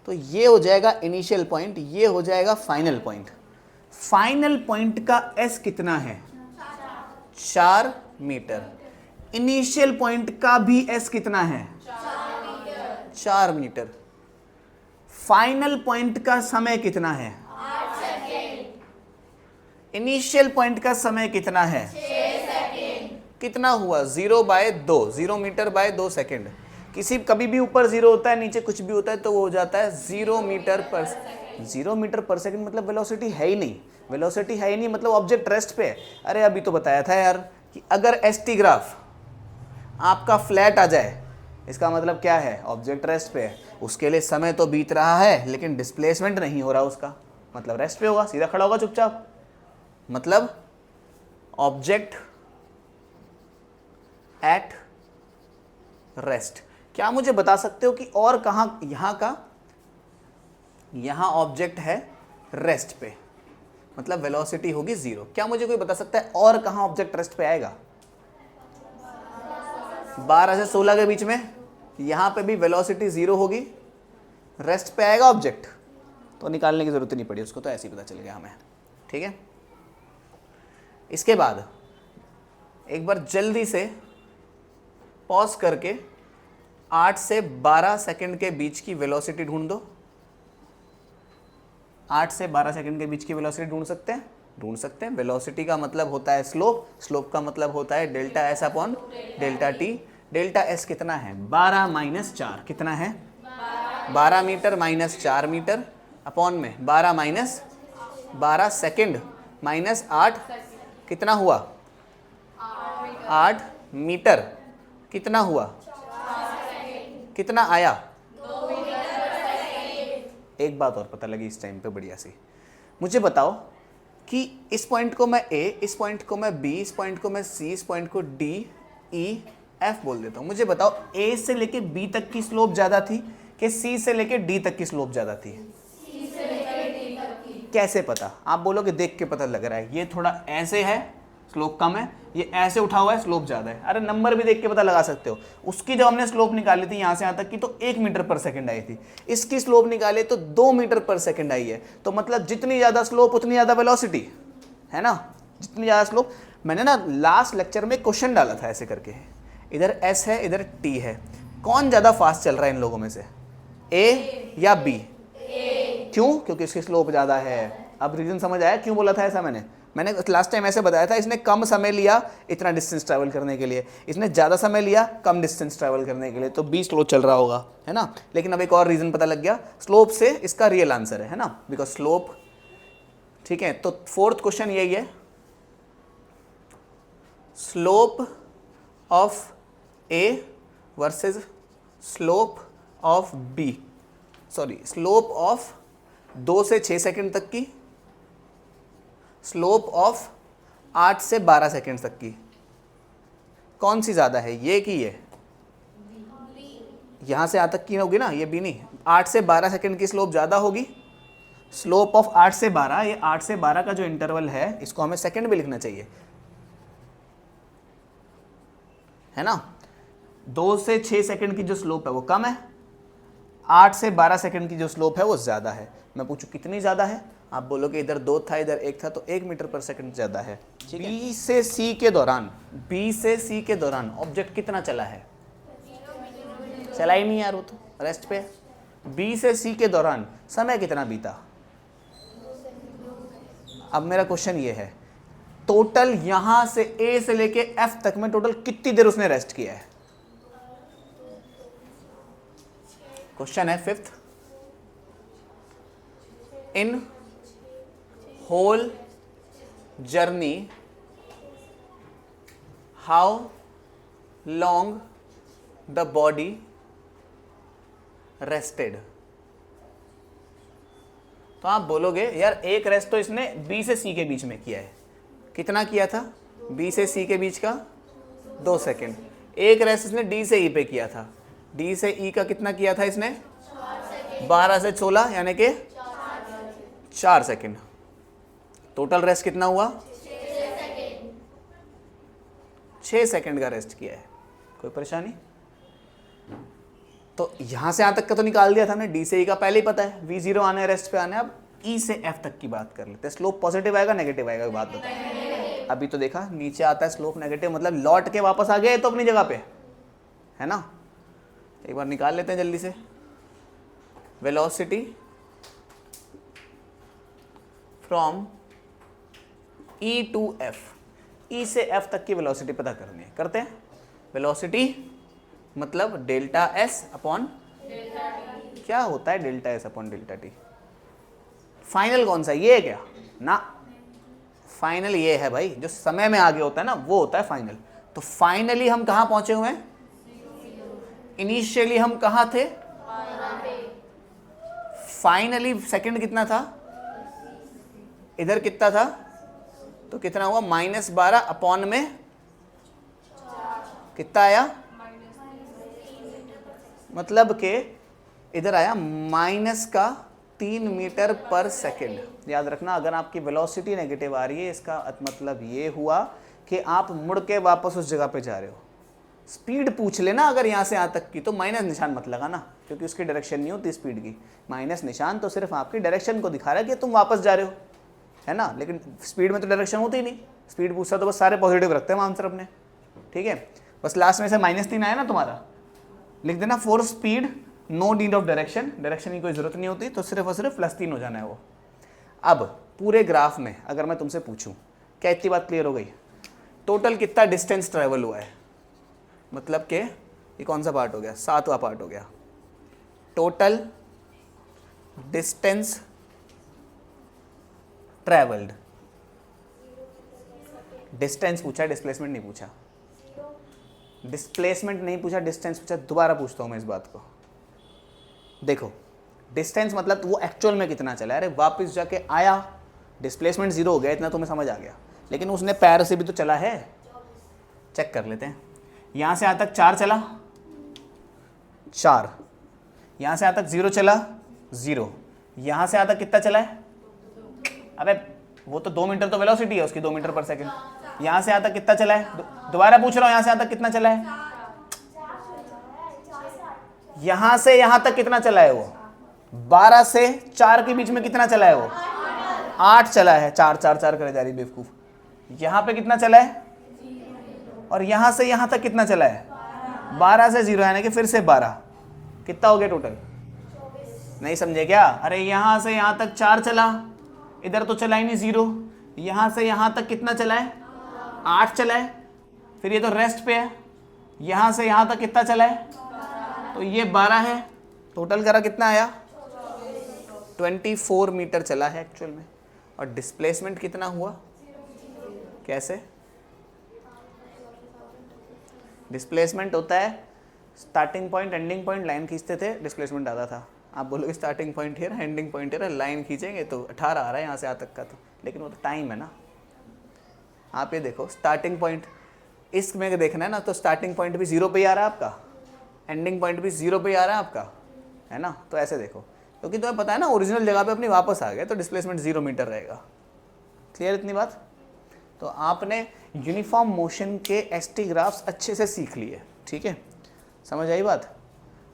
तो ये हो जाएगा इनिशियल पॉइंट, ये हो जाएगा फाइनल पॉइंट। फाइनल पॉइंट का एस कितना है 4 मीटर। इनिशियल पॉइंट का भी एस कितना है 4 मीटर। फाइनल पॉइंट का समय कितना है
8 सेकेंड।
इनिशियल पॉइंट का समय कितना है
6 सेकेंड।
कितना हुआ 0/2, 0 मीटर बाय 2 सेकेंड। किसी कभी भी ऊपर 0 होता है, नीचे कुछ भी होता है तो वो हो जाता है 0 मीटर पर 0 मीटर पर सेकेंड। मतलब वेलोसिटी है ही नहीं, वेलोसिटी है ही नहीं, मतलब ऑब्जेक्ट रेस्ट पे है। अरे अभी तो बताया था यार कि अगर एसटी ग्राफ आपका फ्लैट आ जाए, इसका मतलब क्या है ऑब्जेक्ट रेस्ट पे है। उसके लिए समय तो बीत रहा है लेकिन डिस्प्लेसमेंट नहीं हो रहा उसका, मतलब रेस्ट पे होगा, सीधा खड़ा होगा चुपचाप, मतलब ऑब्जेक्ट एट रेस्ट। क्या मुझे बता सकते हो कि और कहां, यहां का, यहां ऑब्जेक्ट है रेस्ट पे, मतलब वेलोसिटी होगी 0। क्या मुझे कोई बता सकता है और कहां ऑब्जेक्ट रेस्ट पे आएगा 12 से 16 के बीच में, यहां पे भी वेलोसिटी 0 होगी, रेस्ट पे आएगा ऑब्जेक्ट, तो निकालने की जरूरत नहीं पड़ी उसको, तो ऐसे ही पता चल गया हमें। ठीक है, इसके बाद एक बार जल्दी से पॉज करके 8 से 12 सेकंड के बीच की वेलोसिटी ढूंढ दो। 8 से 12 सेकंड के बीच की वेलोसिटी ढूंढ सकते हैं, ढूंढ सकते हैं। वेलोसिटी का मतलब होता है स्लोप, स्लोप का मतलब होता है delta S upon delta T. Delta S कितना है 12 माइनस 4, कितना है 12 मीटर माइनस 4 मीटर अपॉन में 12 माइनस 12 सेकंड माइनस 8, कितना हुआ 8 मीटर, कितना हुआ कितना आया। एक बात और पता लगी इस टाइम पे बढ़िया सी, मुझे बताओ कि इस पॉइंट को मैं ए, इस पॉइंट को मैं बी, इस पॉइंट को मैं सी, इस पॉइंट को डी, ई, एफ बोल देता हूं। मुझे बताओ ए से लेके बी तक की स्लोप ज्यादा थी कि सी से लेके डी तक की स्लोप ज्यादा थी।
सी से लेकर डी तक की।
कैसे पता, आप बोलोगे देख के पता लग रहा है, ये थोड़ा ऐसे है स्लोप कम है, ये ऐसे उठा हुआ है स्लोप ज्यादा है। अरे नंबर भी देख के पता लगा सकते हो। उसकी जब हमने स्लोप निकाली थी यहाँ से यहाँ तक की तो 1 मीटर पर सेकंड आई थी, इसकी स्लोप निकाले तो 2 मीटर पर सेकंड आई है। तो मतलब जितनी ज्यादा स्लोप उतनी ज्यादा वेलोसिटी है ना, जितनी ज्यादा स्लोप। मैंने ना लास्ट लेक्चर में क्वेश्चन डाला था ऐसे करके, इधर एस है इधर टी है, कौन ज्यादा फास्ट चल रहा है इन लोगों में से, ए या बी? क्यों? क्योंकि इसकी स्लोप ज्यादा है। अब रीजन समझ आया क्यों बोला था ऐसा? मैंने लास्ट टाइम ऐसे बताया था, इसने कम समय लिया इतना डिस्टेंस ट्रैवल करने के लिए, इसने ज़्यादा समय लिया कम डिस्टेंस ट्रैवल करने के लिए, तो बी स्लो चल रहा होगा, है ना। लेकिन अब एक और रीज़न पता लग गया, स्लोप से इसका रियल आंसर है ना, बिकॉज स्लोप। ठीक है, तो फोर्थ क्वेश्चन यही है, slope of A versus slope of B, sorry slope of 2 से 6 सेकंड तक की, स्लोप ऑफ 8 से 12 सेकंड तक की, कौन सी ज़्यादा है, ये कि ये? यहाँ से यहाँ तक की होगी ना, ये भी नहीं। 8 से 12 सेकंड की स्लोप ज़्यादा होगी, स्लोप ऑफ 8 से 12, ये 8 से 12 का जो इंटरवल है इसको हमें सेकंड में लिखना चाहिए। है ना। 2 से 6 सेकंड की जो स्लोप है वो कम है, 8 से 12 सेकंड की जो स्लोप है वो ज़्यादा है। मैं पूछूं कितनी ज़्यादा है, आप बोलोगे इधर 2 था इधर 1 था, तो 1 मीटर पर सेकंड ज़्यादा है। बी से सी के दौरान ऑब्जेक्ट कितना चला है? चला ही नहीं यार, वो तो रेस्ट पे है। बी से सी के दौरान समय कितना बीता? अब मेरा क्वेश्चन ये है, टोटल यहां से ए से लेके एफ तक में टोटल कितनी देर उसने रेस्ट किया है? क्वेश्चन है 5th, in whole journey how long the body rested. तो आप बोलोगे यार एक रेस्ट तो इसने बी से सी के बीच में किया है, कितना किया था? बी से सी के बीच का 2 सेकेंड। एक रेस्ट इसने डी से ई पे किया था, डी से ई का कितना किया था इसने? 12 से 16 यानी कि 4 सेकेंड। टोटल रेस्ट कितना हुआ? 6 सेकेंड का रेस्ट किया है। कोई परेशानी? तो यहां से यहां तक का तो निकाल दिया था हमने, डी से ई का पहले ही पता है, V0 आने रेस्ट पे आने। अब ई से एफ तक की बात कर लेते हैं। स्लोप पॉजिटिव आएगा नेगेटिव आएगा, बात बताएं। अभी तो देखा नीचे आता है स्लोप नेगेटिव, मतलब लौट के वापस आ गया तो अपनी जगह पे, है ना। एक बार निकाल लेते हैं जल्दी से। Velocity from E to F, E से एफ तक की वेलोसिटी पता करनी है, करते हैं। वेलोसिटी मतलब डेल्टा एस अपॉन क्या होता है? Delta S upon delta T. Final कौन सा? ये है क्या? ना, फाइनल ये है भाई, जो समय में आगे होता है ना वो होता है फाइनल। तो फाइनली हम कहां पहुंचे हुए हैं? इनिशियली हम कहां थे? फाइनली सेकंड कितना था? इधर कितना था? तो कितना हुआ? -12 अपॉन में कितना आया? मतलब के इधर आया -3 मीटर पर सेकंड। याद रखना, अगर आपकी वेलोसिटी नेगेटिव आ रही है इसका मतलब ये हुआ कि आप मुड़ के वापस उस जगह पे जा रहे हो। स्पीड पूछ लेना अगर यहाँ से यहाँ तक की, तो माइनस निशान मत लगाना, क्योंकि उसकी डायरेक्शन नहीं होती स्पीड की। माइनस निशान तो सिर्फ आपकी डायरेक्शन को दिखा रहा है कि तुम वापस जा रहे हो, है ना। लेकिन स्पीड में तो डायरेक्शन होती ही नहीं। स्पीड पूछता तो बस सारे पॉजिटिव रखते हैं आंसर अपने, ठीक है। बस लास्ट में से -3 आया ना तुम्हारा, लिख देना for speed no need of direction, direction की कोई जरूरत नहीं होती, तो सिर्फ और सिर्फ +3 हो जाना है वो। अब पूरे ग्राफ में अगर मैं तुमसे पूछूं, क्या इतनी बात क्लियर हो गई? टोटल कितना डिस्टेंस ट्रेवल हुआ है, मतलब कि ये कौन सा पार्ट हो गया? 7वां पार्ट हो गया। टोटल डिस्टेंस ट्रेवल्ड, डिस्टेंस पूछा, डिस्प्लेसमेंट नहीं पूछा। डिस्प्लेसमेंट नहीं पूछा, डिस्टेंस पूछा। दोबारा पूछता हूं मैं इस बात को। देखो, डिस्टेंस मतलब वो एक्चुअल में कितना चला है। अरे वापस जाके आया, डिस्प्लेसमेंट 0 हो गया, इतना तुम्हें समझ आ गया। लेकिन उसने पैर से भी तो चला है, चेक कर लेते हैं। यहां से यहां तक 4 चला, 4। यहां से यहां तक 0 चला, 0। यहां से यहां तक कितना चला है? अबे वो तो 2 मीटर तो वेलोसिटी है उसकी, 2 मीटर पर सेकंड। यहां से यहां तक कितना चला है? दोबारा पूछ रहा हूं, यहां से यहां तक कितना चला है? यहां से यहां तक कितना चला है वो? 12 से 4 के बीच में कितना चला है वो? 8 चला है। 4 4 4 करे जा रही बेवकूफ। यहां पे कितना चला है? और यहां से यहां तक कितना चला है? 12 से 0 यानी कि फिर से 12। कितना हो गया टोटल? नहीं समझे क्या? अरे यहां से यहां तक 4 चला, इधर तो चला ही नहीं 0। यहां से यहां तक कितना चला है? 8 चला है। फिर ये तो रेस्ट पे है। यहां से यहां तक कितना चला है? तो ये 12 है। टोटल करा कितना आया? 24 मीटर चला है एक्चुअल में। और डिस्प्लेसमेंट कितना हुआ? कैसे? डिस्प्लेसमेंट होता है starting point ending point, line खींचते थे डिस्प्लेसमेंट आता था। आप बोलोगे starting point here ending point here, line खींचेंगे तो 18 आ रहा है यहाँ से यहाँ तक का, तो लेकिन वो तो टाइम है ना। आप ये देखो, स्टार्टिंग पॉइंट इसमें देखना है ना, तो स्टार्टिंग पॉइंट भी 0 पे ही आ रहा है आपका, एंडिंग पॉइंट भी 0 पे ही आ रहा है आपका, है ना। तो ऐसे देखो, क्योंकि तुम्हें पता है ना ओरिजिनल जगह पे अपनी वापस आ गए, तो डिस्प्लेसमेंट 0 मीटर रहेगा। क्लियर इतनी बात? तो आपने यूनिफॉर्म मोशन के एसटी ग्राफ्स अच्छे से सीख लिए, ठीक है, समझ आई बात।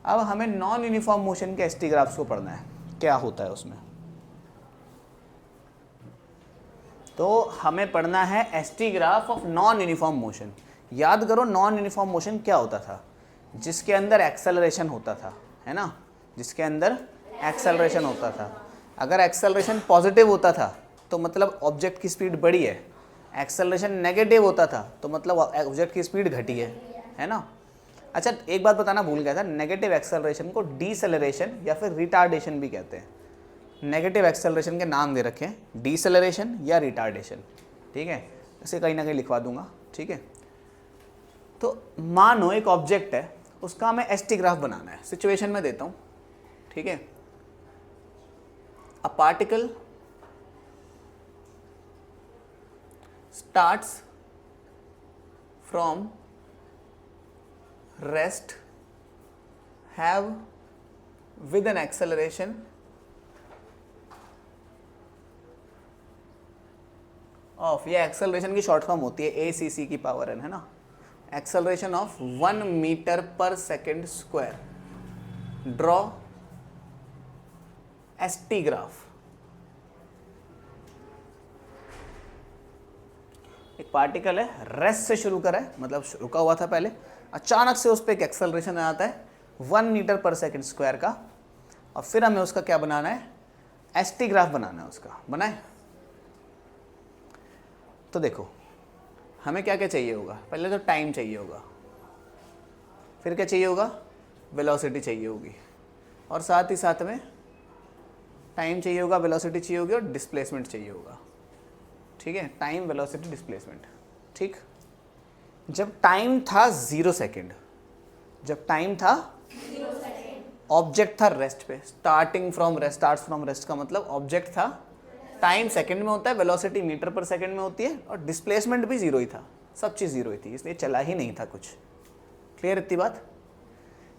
अब हमें नॉन यूनिफॉर्म मोशन के एसटी ग्राफ्स को पढ़ना है, क्या होता है उसमें। तो हमें पढ़ना है ST graph of non uniform motion. याद करो नॉन यूनिफॉर्म मोशन क्या होता था, जिसके अंदर एक्सेलरेशन होता था, है ना, जिसके अंदर एक्सेलरेशन होता था। अगर एक्सेलरेशन पॉजिटिव होता था तो मतलब ऑब्जेक्ट की स्पीड बढ़ी है, एक्सेलरेशन नेगेटिव होता था तो मतलब ऑब्जेक्ट की स्पीड घटी है ना। अच्छा एक बात बताना भूल गया था, नेगेटिव एक्सेलरेशन को डीसेलरेशन या फिर रिटार्डेशन भी कहते हैं। नेगेटिव एक्सेलरेशन के नाम दे रखे हैं डीसेलरेशन या रिटार्डेशन, ठीक है, इसे कहीं ना कहीं लिखवा दूंगा, ठीक है। तो मानो एक ऑब्जेक्ट है, उसका हमें एसटी ग्राफ बनाना है। सिचुएशन में देता हूं, ठीक है। A particle starts from rest have with an acceleration of, ये एक्सेलरेशन की शॉर्ट फॉर्म होती है ACC की पावर n, है ना, acceleration of 1 metre per second square. Draw ST graph. एक पार्टिकल है, रेस्ट से शुरू करा है, मतलब रुका हुआ था पहले, अचानक से उस पर एक एक्सेलरेशन आता है 1 मीटर पर सेकेंड स्क्वायर का, और फिर हमें उसका क्या बनाना है, एसटी ग्राफ बनाना है उसका। बनाए तो देखो हमें क्या क्या चाहिए होगा, पहले तो टाइम चाहिए होगा, फिर क्या चाहिए होगा, वेलोसिटी चाहिए होगी, और साथ ही साथ में टाइम चाहिए होगा, वेलोसिटी चाहिए होगी और डिस्प्लेसमेंट चाहिए होगा, ठीक है। टाइम, वेलोसिटी, डिस्प्लेसमेंट, ठीक। जब टाइम था 0 सेकेंड, जब टाइम था
0 सेकेंड,
ऑब्जेक्ट था रेस्ट पे, starting from rest, starts from rest का मतलब ऑब्जेक्ट था, टाइम सेकंड में होता है, वेलोसिटी मीटर पर सेकंड में होती है, और डिस्प्लेसमेंट भी 0 ही था, सब चीज़ 0 ही थी, इसलिए चला ही नहीं था कुछ। क्लियर इतनी बात।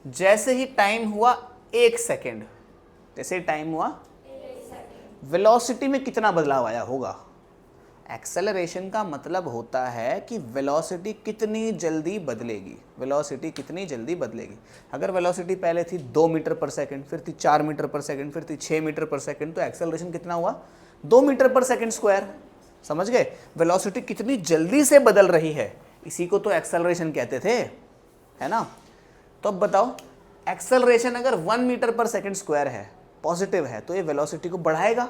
जैसे ही टाइम हुआ 1 सेकेंड, जैसे ही टाइम हुआ वेलोसिटी में कितना बदलाव आया होगा। एक्सेलरेशन का मतलब होता है कि वेलोसिटी कितनी जल्दी बदलेगी, वेलोसिटी कितनी जल्दी बदलेगी। अगर वेलोसिटी पहले थी 2 मीटर पर सेकंड, फिर थी 4 मीटर पर सेकंड, फिर थी 6 मीटर पर सेकंड, तो एक्सेलरेशन कितना हुआ, 2 मीटर पर सेकंड स्क्वायर। समझ गए, वेलोसिटी कितनी जल्दी से बदल रही है, इसी को तो एक्सेलरेशन कहते थे, है ना। तो अब बताओ, एक्सेलरेशन अगर 1 मीटर पर सेकंड स्क्वायर है, पॉजिटिव है, तो ये वेलोसिटी को बढ़ाएगा।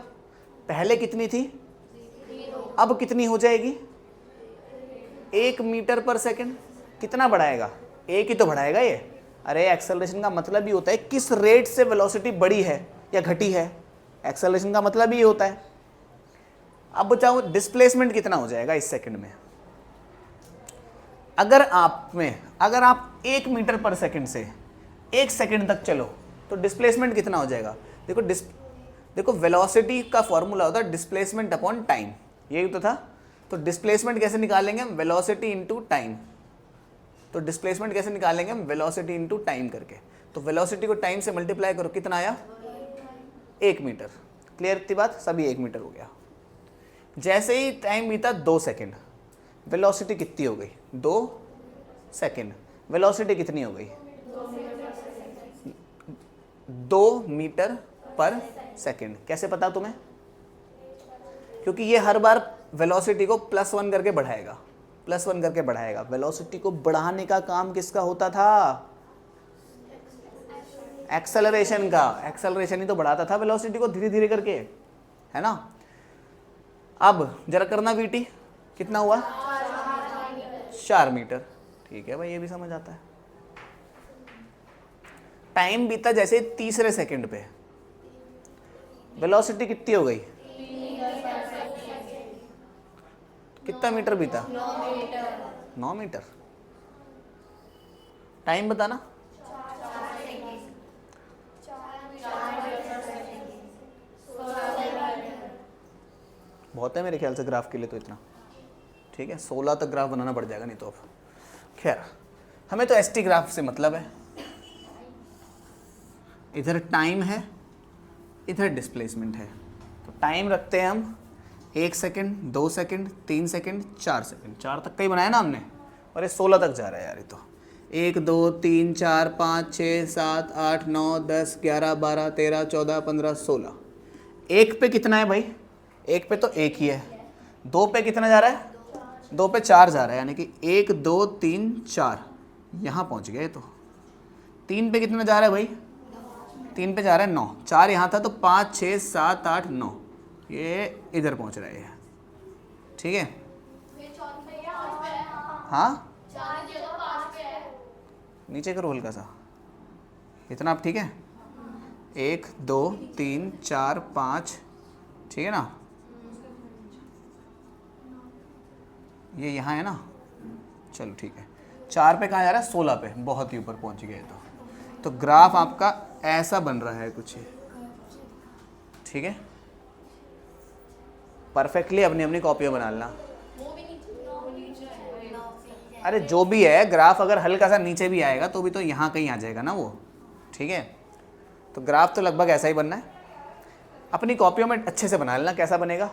पहले कितनी थी, अब कितनी हो जाएगी, 1 मीटर पर सेकंड। कितना बढ़ाएगा, 1 ही तो बढ़ाएगा ये। अरे एक्सेलरेशन का मतलब ही होता है किस रेट से वेलोसिटी बढ़ी है या घटी है, एक्सेलरेशन का मतलब ही होता है। अब बताओ डिस्प्लेसमेंट कितना हो जाएगा इस सेकंड में। अगर आप 1 मीटर पर सेकंड से 1 सेकंड तक चलो तो डिस्प्लेसमेंट कितना हो जाएगा। देखो वेलोसिटी का फॉर्मूला होता है डिस्प्लेसमेंट अपॉन टाइम, यही तो था। तो डिस्प्लेसमेंट कैसे निकालेंगे हम, वेलोसिटी इंटू टाइम। तो डिस्प्लेसमेंट कैसे निकालेंगे हम, वेलोसिटी इंटू टाइम करके। तो वेलोसिटी को टाइम से मल्टीप्लाई करो, कितना आया, 1 मीटर। क्लियर इतनी बात, सभी 1 मीटर हो गया। जैसे ही टाइम बीता 2 सेकेंड, वेलोसिटी कितनी हो गई, 2 सेकेंड, वेलोसिटी कितनी हो गई, 2 मीटर पर सेकेंड। कैसे पता तुम्हें, क्योंकि ये हर बार वेलोसिटी को +1 करके बढ़ाएगा, +1 करके बढ़ाएगा। वेलोसिटी को बढ़ाने का काम किसका होता था, एक्सेलरेशन का। एक्सेलरेशन ही तो बढ़ाता था वेलोसिटी को धीरे धीरे करके, है ना। अब जरा करना VT, कितना हुआ, 4 मीटर। ठीक है भाई, ये भी समझ आता है। टाइम बीता जैसे 3 सेकंड पे, वेलोसिटी कितनी हो गई, कितना मीटर बीता, 9 मीटर। टाइम बताना, बहुत है मेरे ख्याल से ग्राफ के लिए तो इतना। ठीक है, 16 तक ग्राफ बनाना पड़ जाएगा नहीं तो। अब खैर, हमें तो एसटी ग्राफ से मतलब है। इधर टाइम है, इधर डिस्प्लेसमेंट है। तो टाइम रखते हैं हम 1 सेकंड, 2 सेकंड, 3 सेकंड, 4 सेकंड, 4 तक का ही बनाया ना हमने, और ये 16 तक जा रहा है यार। ये तो 1 2 3 4 5 6 7 8 9 10 11 12 13 14 15 16। एक पे कितना है भाई? एक पे तो एक ही है। 2 पे कितना जा रहा है? 2 पे 4 जा रहा है, यानी कि 1 2 3 4 यहाँ पहुँच गए। तो 3 पे कितना जा रहा है भाई? 3 पे जा रहा है 9, 4 यहाँ था तो 5 6 7 8 9, ये इधर पहुँच रहा है। ठीक है, हाँ नीचे करो हल्का सा, इतना आप ठीक है? 1 2 3 4 5, ठीक है ना? ये यहाँ है ना, चलो ठीक है। 4 पे कहाँ जा रहा है? 16 पे, बहुत ही ऊपर पहुँच गए। तो ग्राफ आपका ऐसा बन रहा है कुछ, ठीक है? परफेक्टली अपनी अपनी कॉपी बना लेना। अरे जो भी है, ग्राफ अगर हल्का सा नीचे भी आएगा तो भी तो यहाँ कहीं आ जाएगा ना वो, ठीक है? तो ग्राफ तो लगभग ऐसा ही बनना है। अपनी कॉपियों में अच्छे से बना लेना कैसा बनेगा।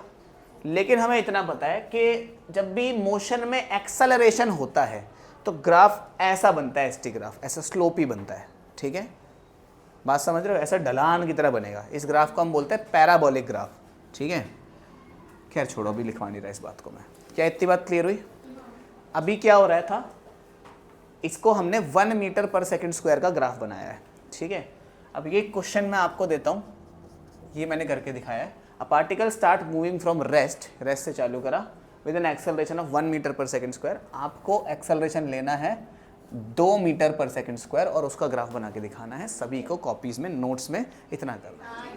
लेकिन हमें इतना पता है कि जब भी मोशन में एक्सेलरेशन होता है तो ग्राफ ऐसा बनता है, एसटी ग्राफ ऐसा स्लोपी बनता है, ठीक है? बात समझ रहे हो? ऐसा ढलान की तरह बनेगा। इस ग्राफ को हम बोलते हैं पैराबोलिक ग्राफ, ठीक है? खैर छोड़ो, अभी लिखवा नहीं रहा इस बात को मैं। क्या इतनी बात क्लियर हुई? अभी क्या हो रहा था, इसको हमने 1 मीटर पर सेकंड स्क्वायर का ग्राफ बनाया है, ठीक है? अब ये क्वेश्चन मैं आपको देता हूँ, ये मैंने करके दिखाया है। A particle start moving from rest से चालू करा with an acceleration of 1 metre per second square. आपको एक्सेलरेशन लेना है 2 मीटर पर सेकंड स्क्वायर और उसका ग्राफ बना के दिखाना है। सभी को कॉपीज में, नोट्स में इतना करना है।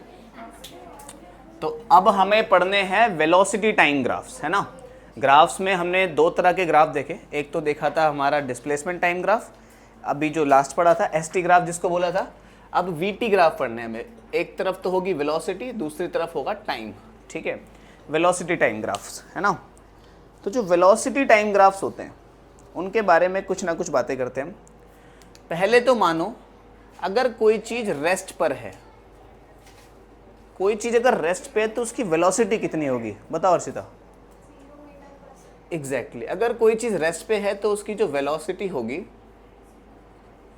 तो अब हमें पढ़ने हैं वेलोसिटी टाइम ग्राफ्स, है ना? ग्राफ्स में हमने 2 तरह के ग्राफ देखे। एक तो देखा था हमारा डिस्प्लेसमेंट टाइम ग्राफ, अभी जो लास्ट पढ़ा था एसटी ग्राफ जिसको बोला था। अब वीटी ग्राफ पढ़ने हमें। एक तरफ तो होगी वेलोसिटी, दूसरी तरफ होगा टाइम, ठीक है? वेलोसिटी टाइम ग्राफ्स, है ना? तो जो वेलोसिटी टाइम ग्राफ्स होते हैं उनके बारे में कुछ ना कुछ बातें करते हैं। पहले तो मानो अगर कोई चीज़ रेस्ट पर है, कोई चीज़ अगर रेस्ट पे है तो उसकी वेलोसिटी कितनी होगी? बताओ अर्षिता। एग्जैक्टली, अगर कोई चीज़ रेस्ट पे है तो उसकी जो वेलोसिटी होगी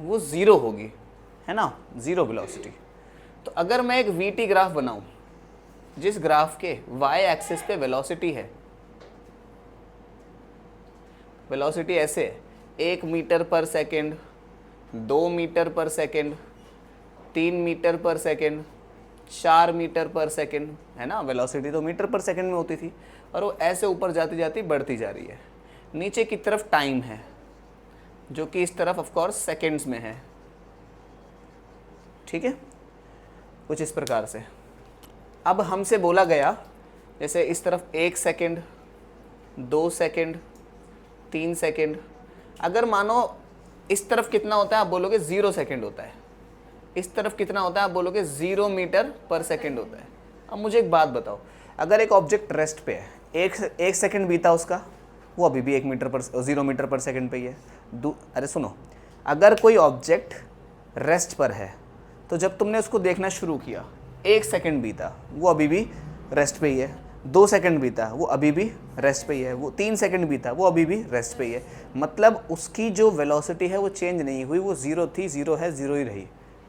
वो 0 होगी, है ना? 0 वेलोसिटी। तो अगर मैं एक वीटी ग्राफ बनाऊं जिस ग्राफ के वाई एक्सिस पे वेलोसिटी है, वेलोसिटी ऐसे है 1 metre per second, 2 metre per second, 3 metre per second, 4 metre per second, है ना? वेलोसिटी तो मीटर पर सेकेंड में होती थी और वो ऐसे ऊपर जाती जाती बढ़ती जा रही है। नीचे की तरफ टाइम है जो कि इस तरफ ऑफ कोर्स सेकेंड्स में है, ठीक है? कुछ इस प्रकार से। अब हमसे बोला गया जैसे इस तरफ 1 सेकेंड, 2 सेकेंड, 3 सेकेंड। अगर मानो इस तरफ कितना होता है, आप बोलोगे 0 सेकेंड होता है। इस तरफ कितना होता है, आप बोलोगे 0 मीटर पर सेकेंड होता है। अब मुझे एक बात बताओ, अगर एक ऑब्जेक्ट रेस्ट पे है, एक सेकेंड बीता उसका, वो अभी भी 0 मीटर पर सेकेंड पे ही है। अरे सुनो, अगर कोई ऑब्जेक्ट रेस्ट पर है तो जब तुमने उसको देखना शुरू किया 1 सेकेंड बीता, वो अभी भी रेस्ट पे ही है। 2 सेकेंड बीता, वो अभी भी रेस्ट पे ही है। वो 3 सेकेंड बीता, वो अभी भी रेस्ट पे ही है। मतलब उसकी जो वेलोसिटी है वो चेंज नहीं हुई, वो 0 थी, 0 है, 0 ही रही,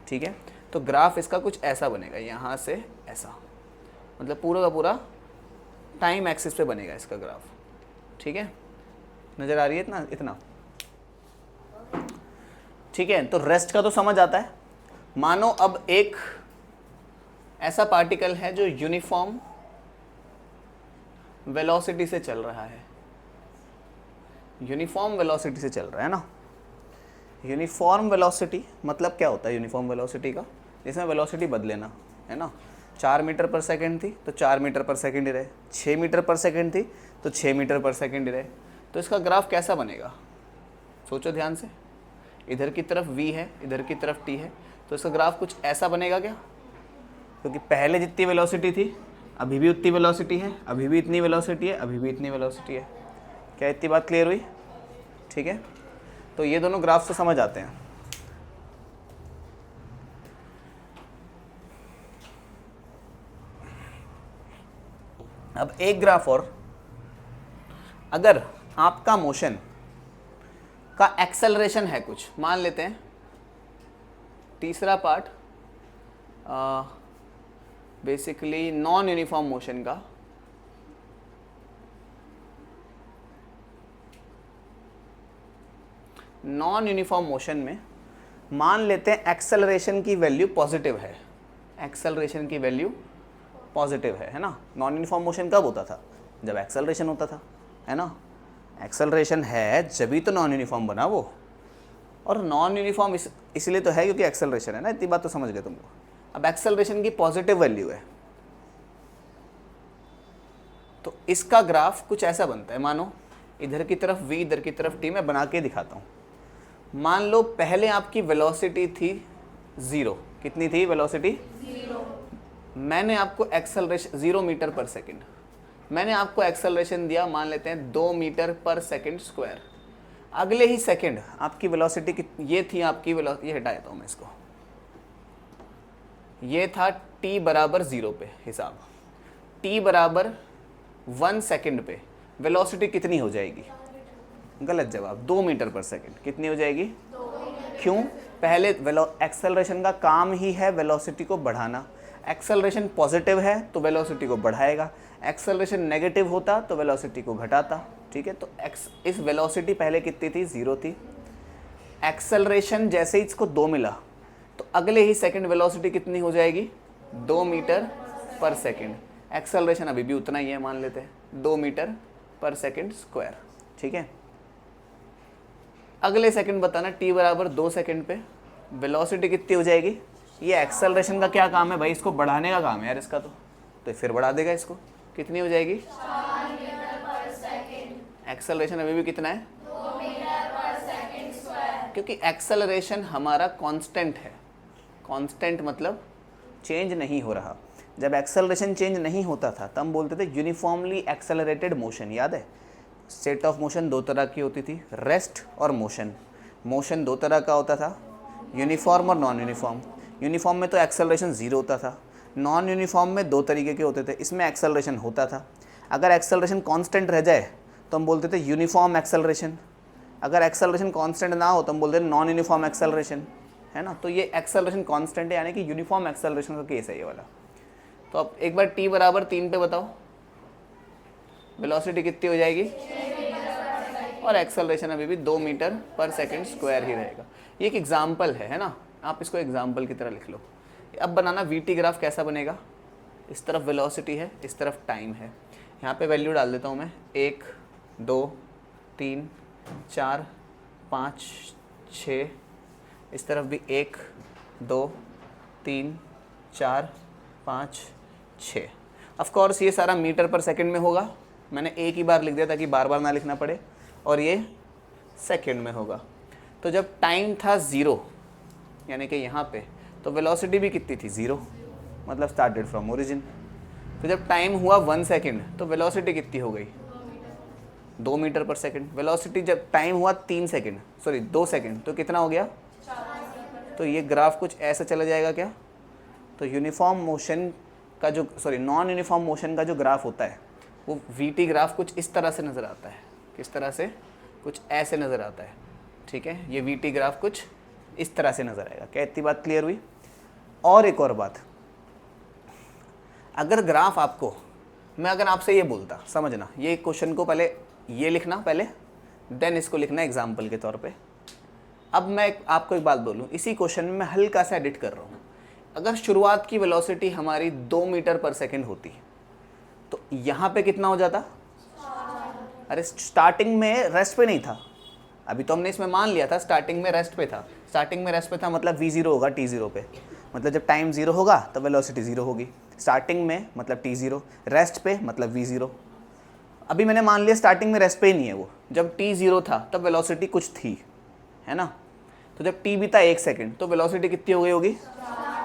ठीक है? तो ग्राफ इसका कुछ ऐसा बनेगा, यहाँ से ऐसा, मतलब पूरा का पूरा टाइम एक्सिस पे बनेगा इसका ग्राफ, ठीक है? नज़र आ रही है इतना? ठीक है, तो रेस्ट का तो समझ आता है। मानो अब एक ऐसा पार्टिकल है जो यूनिफॉर्म वेलोसिटी से चल रहा है, यूनिफॉर्म वेलोसिटी से चल रहा है ना? यूनिफॉर्म वेलोसिटी मतलब क्या होता है यूनिफॉर्म वेलोसिटी का? जिसमें वेलोसिटी बदले ना, है ना? 4 मीटर पर सेकेंड थी तो 4 मीटर पर सेकेंड ही रहे, 6 मीटर पर सेकेंड थी तो 6 मीटर पर सेकेंड ही रहे। तो इसका ग्राफ कैसा बनेगा? सोचो ध्यान से। इधर की तरफ v है, इधर की तरफ t है, तो इसका ग्राफ कुछ ऐसा बनेगा क्या? क्योंकि पहले जितनी वेलोसिटी थी अभी भी उतनी वेलोसिटी है, अभी भी इतनी वेलोसिटी है, अभी भी इतनी वेलोसिटी है। क्या इतनी बात क्लियर हुई? ठीक है, तो ये दोनों ग्राफ से समझ आते हैं। अब एक ग्राफ और, अगर आपका मोशन का एक्सेलरेशन है कुछ, मान लेते हैं तीसरा part basically non uniform motion का, नॉन यूनिफॉर्म मोशन में मान लेते हैं एक्सेलरेशन की वैल्यू पॉजिटिव है, एक्सेलरेशन की वैल्यू पॉजिटिव है ना। नॉन यूनिफॉर्म मोशन कब होता था? जब एक्सेलरेशन होता था, है ना। एक्सेलरेशन है जभी तो नॉन यूनिफॉर्म बना वो, और नॉन यूनिफॉर्म इसलिए तो है क्योंकि एक्सेलरेशन है ना, इतनी बात तो समझ गए तुमको। अब एक्सेलरेशन की पॉजिटिव वैल्यू है तो इसका ग्राफ कुछ ऐसा बनता है, मानो इधर की तरफ v, इधर की तरफ t। मैं बना के दिखाता हूँ। मान लो पहले आपकी वेलोसिटी थी 0, कितनी थी वेलोसिटी?
0।
मैंने आपको एक्सेलरेशन 0 मीटर पर सेकंड, मैंने आपको एक्सेलरेशन दिया, मान लेते हैं 2 मीटर पर सेकंड स्क्वायर। अगले ही सेकंड आपकी वेलोसिटी ये थी आपकी वेलोसिटी, ये हटा देता हूँ मैं इसको, ये था t बराबर 0 पे हिसाब, t बराबर 1 सेकंड पे वेलोसिटी कितनी हो जाएगी? गलत जवाब, 2 मीटर पर सेकंड। कितनी हो जाएगी?
2 मीटर।
क्यों? पहले एक्सेलरेशन का काम ही है वेलोसिटी को बढ़ाना। एक्सेलरेशन पॉजिटिव है तो वेलोसिटी को बढ़ाएगा, एक्सेलरेशन नेगेटिव होता तो वेलोसिटी को घटाता। ठीक है, तो इस वेलोसिटी पहले कितनी थी? 0 थी। एक्सेलरेशन जैसे ही इसको 2 मिला तो अगले ही सेकंड वेलोसिटी कितनी हो जाएगी? 2 मीटर पर सेकंड। एक्सेलरेशन अभी भी उतना ही है, मान लेते हैं 2 मीटर पर सेकंड स्क्वायर। ठीक है, अगले सेकंड बताना t बराबर 2 सेकंड पे वेलोसिटी कितनी हो जाएगी? ये एक्सेलरेशन का क्या काम है भाई? इसको बढ़ाने का काम है यार इसका, तो फिर बढ़ा देगा इसको। कितनी हो जाएगी?
4 मीटर पर सेकंड।
एक्सेलरेशन अभी भी कितना है?
2 मीटर पर सेकंड स्क्वायर।
क्योंकि एक्सेलरेशन हमारा कांस्टेंट है, कांस्टेंट मतलब चेंज नहीं हो रहा। जब एक्सेलरेशन चेंज नहीं होता था तब हम बोलते थे यूनिफॉर्मली एक्सेलरेटेड मोशन। याद है? स्टेट ऑफ मोशन 2 तरह की होती थी, रेस्ट और मोशन। मोशन 2 तरह का होता था, यूनिफॉर्म और नॉन यूनिफॉर्म। यूनिफॉर्म में तो एक्सेलरेशन 0 होता था, नॉन यूनिफॉर्म में 2 तरीके के होते थे, इसमें एक्सेलरेशन होता था। अगर एक्सेलरेशन कांस्टेंट रह जाए तो हम बोलते थे यूनिफॉर्म एक्सेलरेशन, अगर एक्सेलरेशन कांस्टेंट ना हो तो हम बोलते थे नॉन यूनिफॉर्म एक्सेलरेशन, है ना। तो ये एक्सेलरेशन कांस्टेंट है, यानी कि यूनिफॉर्म एक्सेलरेशन का केस है ये वाला। तो अब एक बार t बराबर 3 पे बताओ वेलोसिटी कितनी हो जाएगी? और एक्सेलरेशन अभी भी 2 मीटर पर सेकंड स्क्वायर ही रहेगा। ये एक एग्जाम्पल है ना, आप इसको एग्जाम्पल की तरह लिख लो। अब बनाना वीटी ग्राफ कैसा बनेगा? इस तरफ वेलोसिटी है, इस तरफ टाइम है। यहाँ पे वैल्यू डाल देता हूँ मैं, 1 2 3 4 5 6, इस तरफ भी 1 2 3 4 5 6। ऑफ कोर्स ये सारा मीटर पर सेकंड में होगा, मैंने एक ही बार लिख दिया ताकि बार बार ना लिखना पड़े, और ये सेकंड में होगा। तो जब टाइम था 0 यानी कि यहाँ पे, तो वेलोसिटी भी कितनी थी? 0, मतलब स्टार्टेड फ्रॉम ओरिजिन। तो जब टाइम हुआ 1 सेकंड तो वेलोसिटी कितनी हो गई? 2 मीटर पर सेकंड। वेलोसिटी जब टाइम हुआ 2 सेकंड तो कितना हो गया? तो ये ग्राफ कुछ ऐसा चला जाएगा क्या? तो यूनिफॉर्म मोशन का जो नॉन यूनिफॉर्म मोशन का जो ग्राफ होता है वो वीटी ग्राफ कुछ इस तरह से नज़र आता है। किस तरह से? कुछ ऐसे नज़र आता है। ठीक है, ये वीटी ग्राफ कुछ इस तरह से नज़र आएगा। क्या इतनी बात क्लियर हुई? और एक और बात, अगर ग्राफ आपको, मैं अगर आपसे ये बोलता, समझना, ये क्वेश्चन को पहले ये लिखना पहले, देन इसको लिखना एग्जाम्पल के तौर पे। अब मैं आपको एक बात बोलूँ, इसी क्वेश्चन में मैं हल्का सा एडिट कर रहा हूँ। अगर शुरुआत की वेलोसिटी हमारी 2 मीटर पर सेकंड होती तो यहाँ पे कितना हो जाता? अरे स्टार्टिंग में रेस्ट पे नहीं था, अभी तो हमने इसमें मान लिया था स्टार्टिंग में रेस्ट पे था। स्टार्टिंग में रेस्ट पे था मतलब v0 होगा t0 पे, मतलब जब टाइम 0 होगा तो वेलोसिटी 0 होगी। स्टार्टिंग में मतलब t0, रेस्ट पे मतलब v0। अभी मैंने मान लिया स्टार्टिंग में रेस्ट पे ही नहीं है वो, जब t0 था तब वेलोसिटी कुछ थी, है ना। तो जब t बीता 1 सेकंड तो वेलोसिटी कितनी हो गई होगी?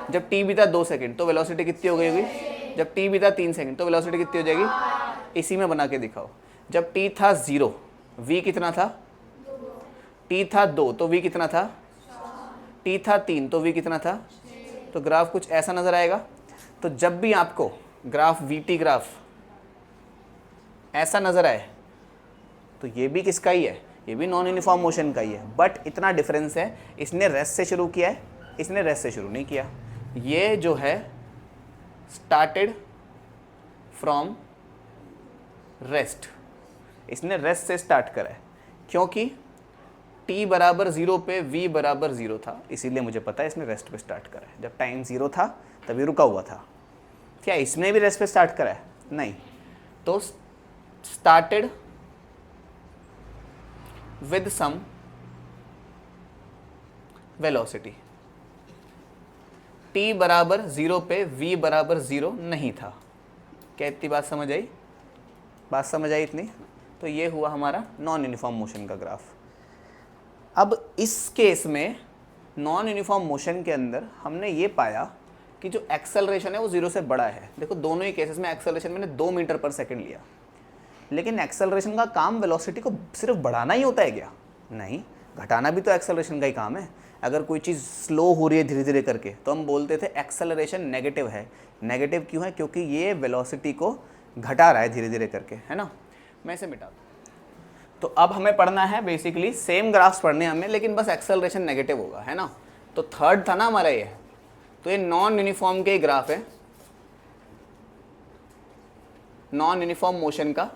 जब t बीता 2 सेकंड तो वेलोसिटी कितनी हो गई होगी? जब t बीता 3 सेकंड तो वेलोसिटी कितनी हो जाएगी? इसी में बना के दिखाओ। जब t था 0, v कितना था? t था 2 तो v कितना था? t था 3 तो v कितना था? तो ग्राफ कुछ ऐसा नज़र आएगा। तो जब भी आपको ग्राफ वीटी ग्राफ ऐसा नज़र आए तो ये भी किसका ही है, ये भी नॉन यूनिफॉर्म मोशन का ही है, बट इतना डिफरेंस है, इसने रेस्ट से शुरू किया है, इसने रेस्ट से शुरू नहीं किया। ये जो है स्टार्टेड फ्रॉम रेस्ट, इसने रेस्ट से स्टार्ट करा है, क्योंकि t बराबर 0 पे v बराबर 0 था, इसीलिए मुझे पता है इसने रेस्ट पे स्टार्ट करा है। जब टाइम 0 था तभी रुका हुआ था। क्या इसने भी रेस्ट पे स्टार्ट करा है? नहीं। तो started with some velocity, t बराबर 0 पे v बराबर 0 नहीं था। क्या इतनी बात समझ आई? बात समझ आई इतनी? तो ये हुआ हमारा नॉन यूनिफॉर्म मोशन का ग्राफ। अब इस केस में नॉन यूनिफॉर्म मोशन के अंदर हमने ये पाया कि जो एक्सेलरेशन है वो 0 से बड़ा है। देखो दोनों ही केसेस में एक्सेलरेशन मैंने 2 मीटर पर सेकंड लिया, लेकिन एक्सेलरेशन का काम वेलोसिटी को सिर्फ बढ़ाना ही होता है क्या? नहीं, घटाना भी तो एक्सेलरेशन का ही काम है। अगर कोई चीज़ स्लो हो रही है धीरे धीरे करके तो हम बोलते थे एक्सेलरेशन नेगेटिव है। नेगेटिव क्यों है? क्योंकि ये वेलोसिटी को घटा रहा है धीरे धीरे करके, है ना। मैं इसे मिटा दूँ। तो अब हमें पढ़ना है बेसिकली सेम ग्राफ्स पढ़ने हमें, लेकिन बस एक्सेलरेशन नेगेटिव होगा, है ना। तो थर्ड था ना हमारा ये, तो ये नॉन यूनिफॉर्म के ग्राफ है, नॉन यूनिफॉर्म मोशन का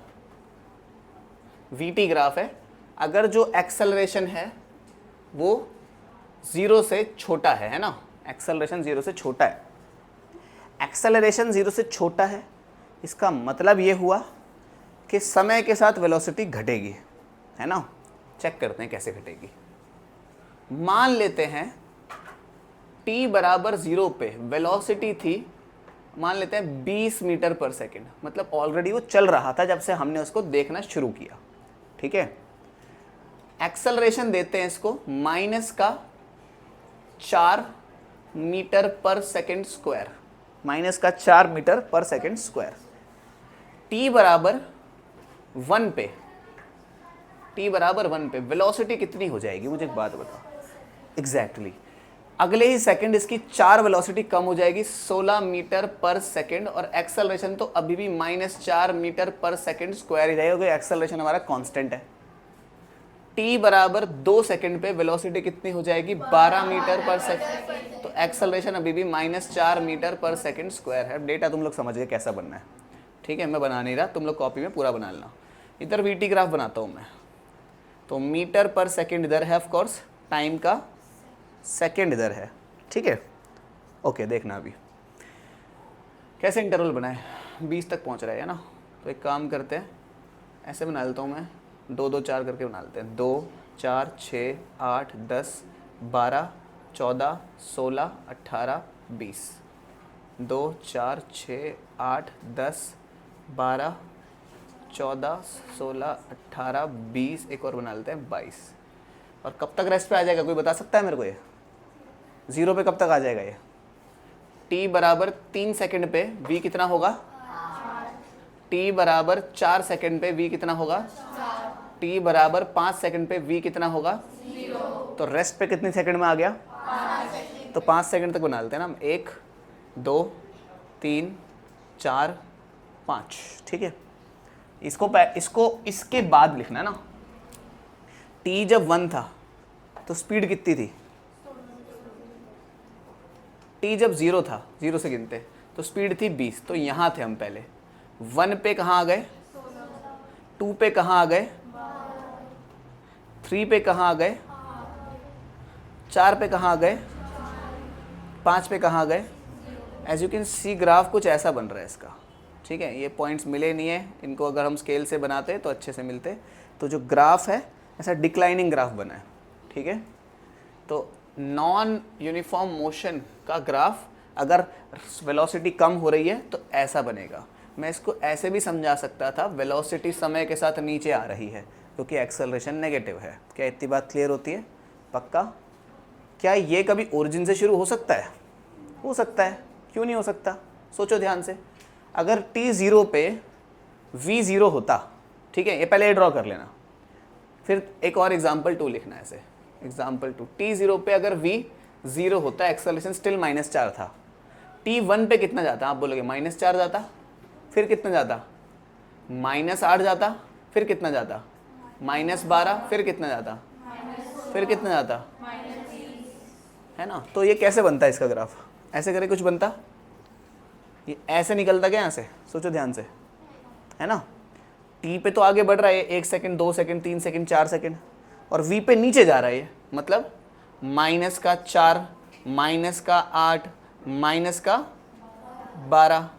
वीटी ग्राफ है। अगर जो एक्सेलरेशन है वो 0 से छोटा है ना, एक्सेलरेशन 0 से छोटा है, एक्सेलरेशन 0 से छोटा है, इसका मतलब ये हुआ कि समय के साथ वेलोसिटी घटेगी, है ना। चेक करते हैं कैसे घटेगी। मान लेते हैं t बराबर 0 पे वेलोसिटी थी, मान लेते हैं 20 मीटर पर सेकंड, मतलब ऑलरेडी वो चल रहा था जब से हमने उसको देखना शुरू किया, ठीक है। एक्सेलरेशन देते हैं इसको -4 metre per second square, -4 metre per second square. t बराबर 1 पे, t बराबर 1 पे वेलोसिटी कितनी हो जाएगी? मुझे एक बात बताओ। एग्जैक्टली अगले ही सेकंड इसकी 4 वेलोसिटी कम हो जाएगी, 16 मीटर पर सेकंड, और एक्सेलरेशन तो अभी भी -4 मीटर पर सेकंड स्क्वायर ही रहेगा, क्योंकि एक्सेलरेशन हमारा कांस्टेंट है। t बराबर 2 सेकंड पे वेलोसिटी कितनी हो जाएगी? 12 मीटर पर सेकंड। तो एक्सेलरेशन अभी भी -4 मीटर पर सेकंड स्क्वायर है। डेटा तुम लोग समझ गए कैसा बनना है, ठीक है। मैं बना नहीं रहा, तुम लोग कॉपी में पूरा बना लेना। इधर वीटी ग्राफ बनाता हूँ मैं। तो मीटर पर सेकंड इधर है, ऑफ कोर्स टाइम का सेकंड इधर है, ठीक है। ओके, देखना अभी कैसे इंटरवल बनाए। 20 तक पहुँच रहा है ना। तो एक काम करते हैं, ऐसे बना लेता हूँ मैं, 2 2 4 करके बना लेते हैं। 2 4 6 8 10 12 14 16 18 20। 2 4 6 8 10 12 14 16 18 20, एक और बना लेते हैं 22। और कब तक रेस्ट पे आ जाएगा, कोई बता सकता है मेरे को? ये 0 पे कब तक आ जाएगा ये? t बराबर 3 सेकंड पे v कितना होगा? t बराबर 4 सेकंड पे v कितना होगा? t बराबर 5 सेकंड पे v कितना होगा? 0। तो रेस्ट पे कितने सेकंड में आ गया? 5 सेकंड। तो 5 सेकंड तक बना लेते हैं ना हम। 1 2 3 4 5, ठीक है। इसको इसके बाद लिखना है ना। t जब 1 था तो स्पीड कितनी थी? t जब 0 था, 0 से गिनते तो स्पीड थी 20। तो यहाँ थे हम पहले। 1 पे कहाँ आ गए? 2 पे कहाँ आ गए? 3 पे कहाँ आ गए? 4 पे कहाँ आ गए? 5 पे कहाँ आ गए? As you can see graph कुछ ऐसा बन रहा है इसका, ठीक है। ये पॉइंट्स मिले नहीं है, इनको अगर हम स्केल से बनाते तो अच्छे से मिलते। तो जो ग्राफ है ऐसा डिक्लाइनिंग ग्राफ बना है, ठीक है। तो नॉन यूनिफॉर्म मोशन का ग्राफ अगर वेलोसिटी कम हो रही है तो ऐसा बनेगा। मैं इसको ऐसे भी समझा सकता था, वेलोसिटी समय के साथ नीचे आ रही है क्योंकि एक्सेलरेशन नेगेटिव है। क्या इतनी बात क्लियर होती है? पक्का? क्या ये कभी ओरिजिन से शुरू हो सकता है? हो सकता है, क्यों नहीं हो सकता? सोचो ध्यान से। अगर t 0 पे v 0 होता, ठीक है, ये पहले ड्रॉ कर लेना, फिर एक और एग्जाम्पल 2 लिखना है ऐसे। एग्जाम्पल 2, t 0 पे अगर v 0 होता, एक्सेलरेशन स्टिल -4 था, t 1 पे कितना जाता? आप बोलोगे -4 जाता, फिर कितना जाता? -8 जाता, फिर कितना जाता, -12, फिर कितना जाता, फिर कितना जाता, है ना। तो ये कैसे बनता है इसका ग्राफ, ऐसे करे कुछ बनता, ये ऐसे निकलता क्या यहाँ से, सोचो ध्यान से, है ना। टी पे तो आगे बढ़ रहा है 1 सेकंड, 2 सेकंड, 3 सेकंड, 4 सेकंड, और वी पे नीचे जा रहा है ये, मतलब -4, -8, -12,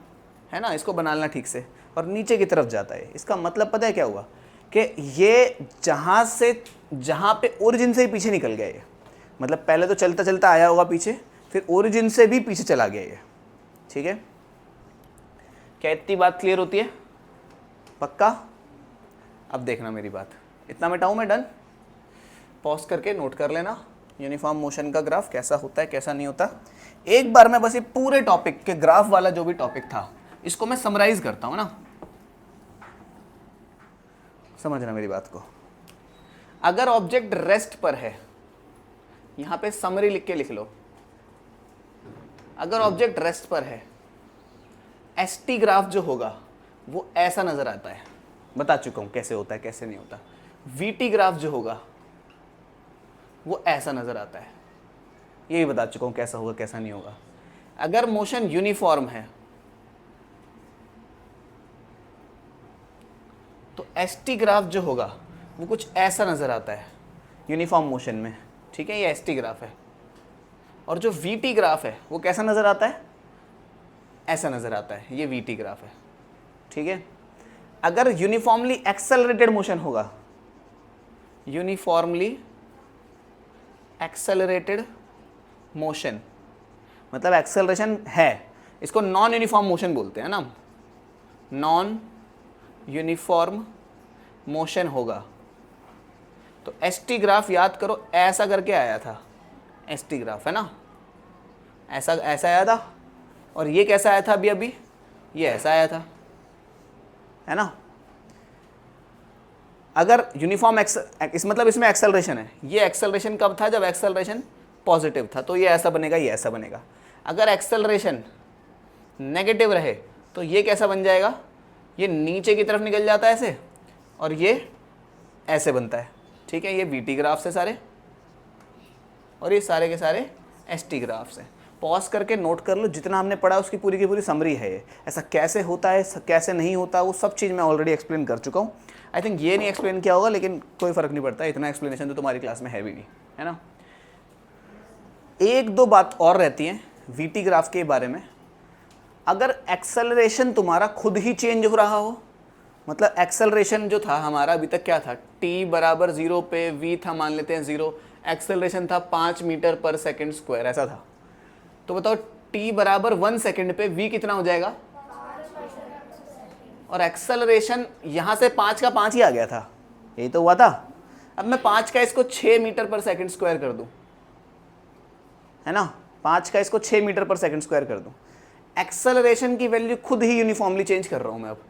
है ना। इसको बना लेना ठीक से, और नीचे की तरफ जाता है। इसका मतलब पता है क्या हुआ कि ये जहाँ पे ओरिजिन से ही पीछे निकल गया ये, मतलब पहले तो चलता चलता आया होगा पीछे, फिर ओरिजिन से भी पीछे चला गया ये, ठीक है। क्या इतनी बात क्लियर होती है, पक्का। अब देखना मेरी बात, इतना मिटाऊं मैं, डन। पॉज करके नोट कर लेना यूनिफॉर्म मोशन का ग्राफ कैसा होता है कैसा नहीं होता। एक बार मैं बस ये पूरे टॉपिक के ग्राफ वाला जो भी टॉपिक था इसको मैं समराइज करता हूं ना, समझना मेरी बात को। अगर ऑब्जेक्ट रेस्ट पर है, यहां पे समरी लिख के लिख लो, अगर ऑब्जेक्ट रेस्ट पर है, एसटी ग्राफ जो होगा वो ऐसा नजर आता है, बता चुका हूं कैसे होता है कैसे नहीं होता। वीटी ग्राफ जो होगा वो ऐसा नजर आता है, ये भी बता चुका हूं कैसा होगा कैसा नहीं होगा। अगर मोशन यूनिफॉर्म है तो एसटी ग्राफ जो होगा वो कुछ ऐसा नजर आता है यूनिफॉर्म मोशन में, ठीक है, ये एसटी ग्राफ है। और जो वीटी ग्राफ है वो कैसा नजर आता है, ऐसा नजर आता है, ये वीटी ग्राफ है, ठीक है। अगर यूनिफॉर्मली एक्सेलरेटेड मोशन होगा, यूनिफॉर्मली एक्सेलरेटेड मोशन मतलब एक्सेलरेशन है, इसको नॉन यूनिफॉर्म मोशन बोलते हैं ना, नॉन यूनिफॉर्म मोशन होगा, तो एसटी ग्राफ याद करो ऐसा करके आया था, एसटी ग्राफ है ना, ऐसा ऐसा आया था। और ये कैसा आया था, अभी ये ऐसा आया था, है ना। अगर यूनिफॉर्म इस मतलब इसमें एक्सेलरेशन है, ये एक्सेलरेशन कब था, जब एक्सेलरेशन पॉजिटिव था, तो ये ऐसा बनेगा, ये ऐसा बनेगा। अगर एक्सेलरेशन नेगेटिव रहे तो ये कैसा बन जाएगा, ये नीचे की तरफ निकल जाता है ऐसे, और ये ऐसे बनता है, ठीक है। ये वीटी ग्राफ्स है सारे, और ये सारे के सारे एसटी ग्राफ्स हैं। पॉज करके नोट कर लो, जितना हमने पढ़ा उसकी पूरी की पूरी समरी है ये। ऐसा कैसे होता है कैसे नहीं होता वो सब चीज़ मैं ऑलरेडी एक्सप्लेन कर चुका हूँ। आई थिंक ये नहीं एक्सप्लेन किया होगा, लेकिन कोई फ़र्क नहीं पड़ता, इतना एक्सप्लेनेशन तो तुम्हारी क्लास में है भी नहीं, है ना। एक दो बात और रहती हैं वीटी ग्राफ के बारे में। अगर एक्सेलरेशन तुम्हारा खुद ही चेंज हो रहा हो, मतलब एक्सेलरेशन जो था हमारा अभी तक क्या था, t बराबर 0 पे v था, मान लेते हैं 0, एक्सेलरेशन था 5 मीटर पर सेकंड स्क्वायर, ऐसा था। तो बताओ t बराबर 1 सेकंड पे v कितना हो जाएगा, और एक्सेलरेशन यहाँ से 5 का 5 ही आ गया था, यही तो हुआ था। अब मैं 5 का इसको 6 मीटर पर सेकंड स्क्वायर कर दूं, है ना, 5 का इसको 6 मीटर पर सेकंड स्क्वायर कर दूं, एक्सेलरेशन की वैल्यू खुद ही यूनिफॉर्मली चेंज कर रहा हूं मैं अब,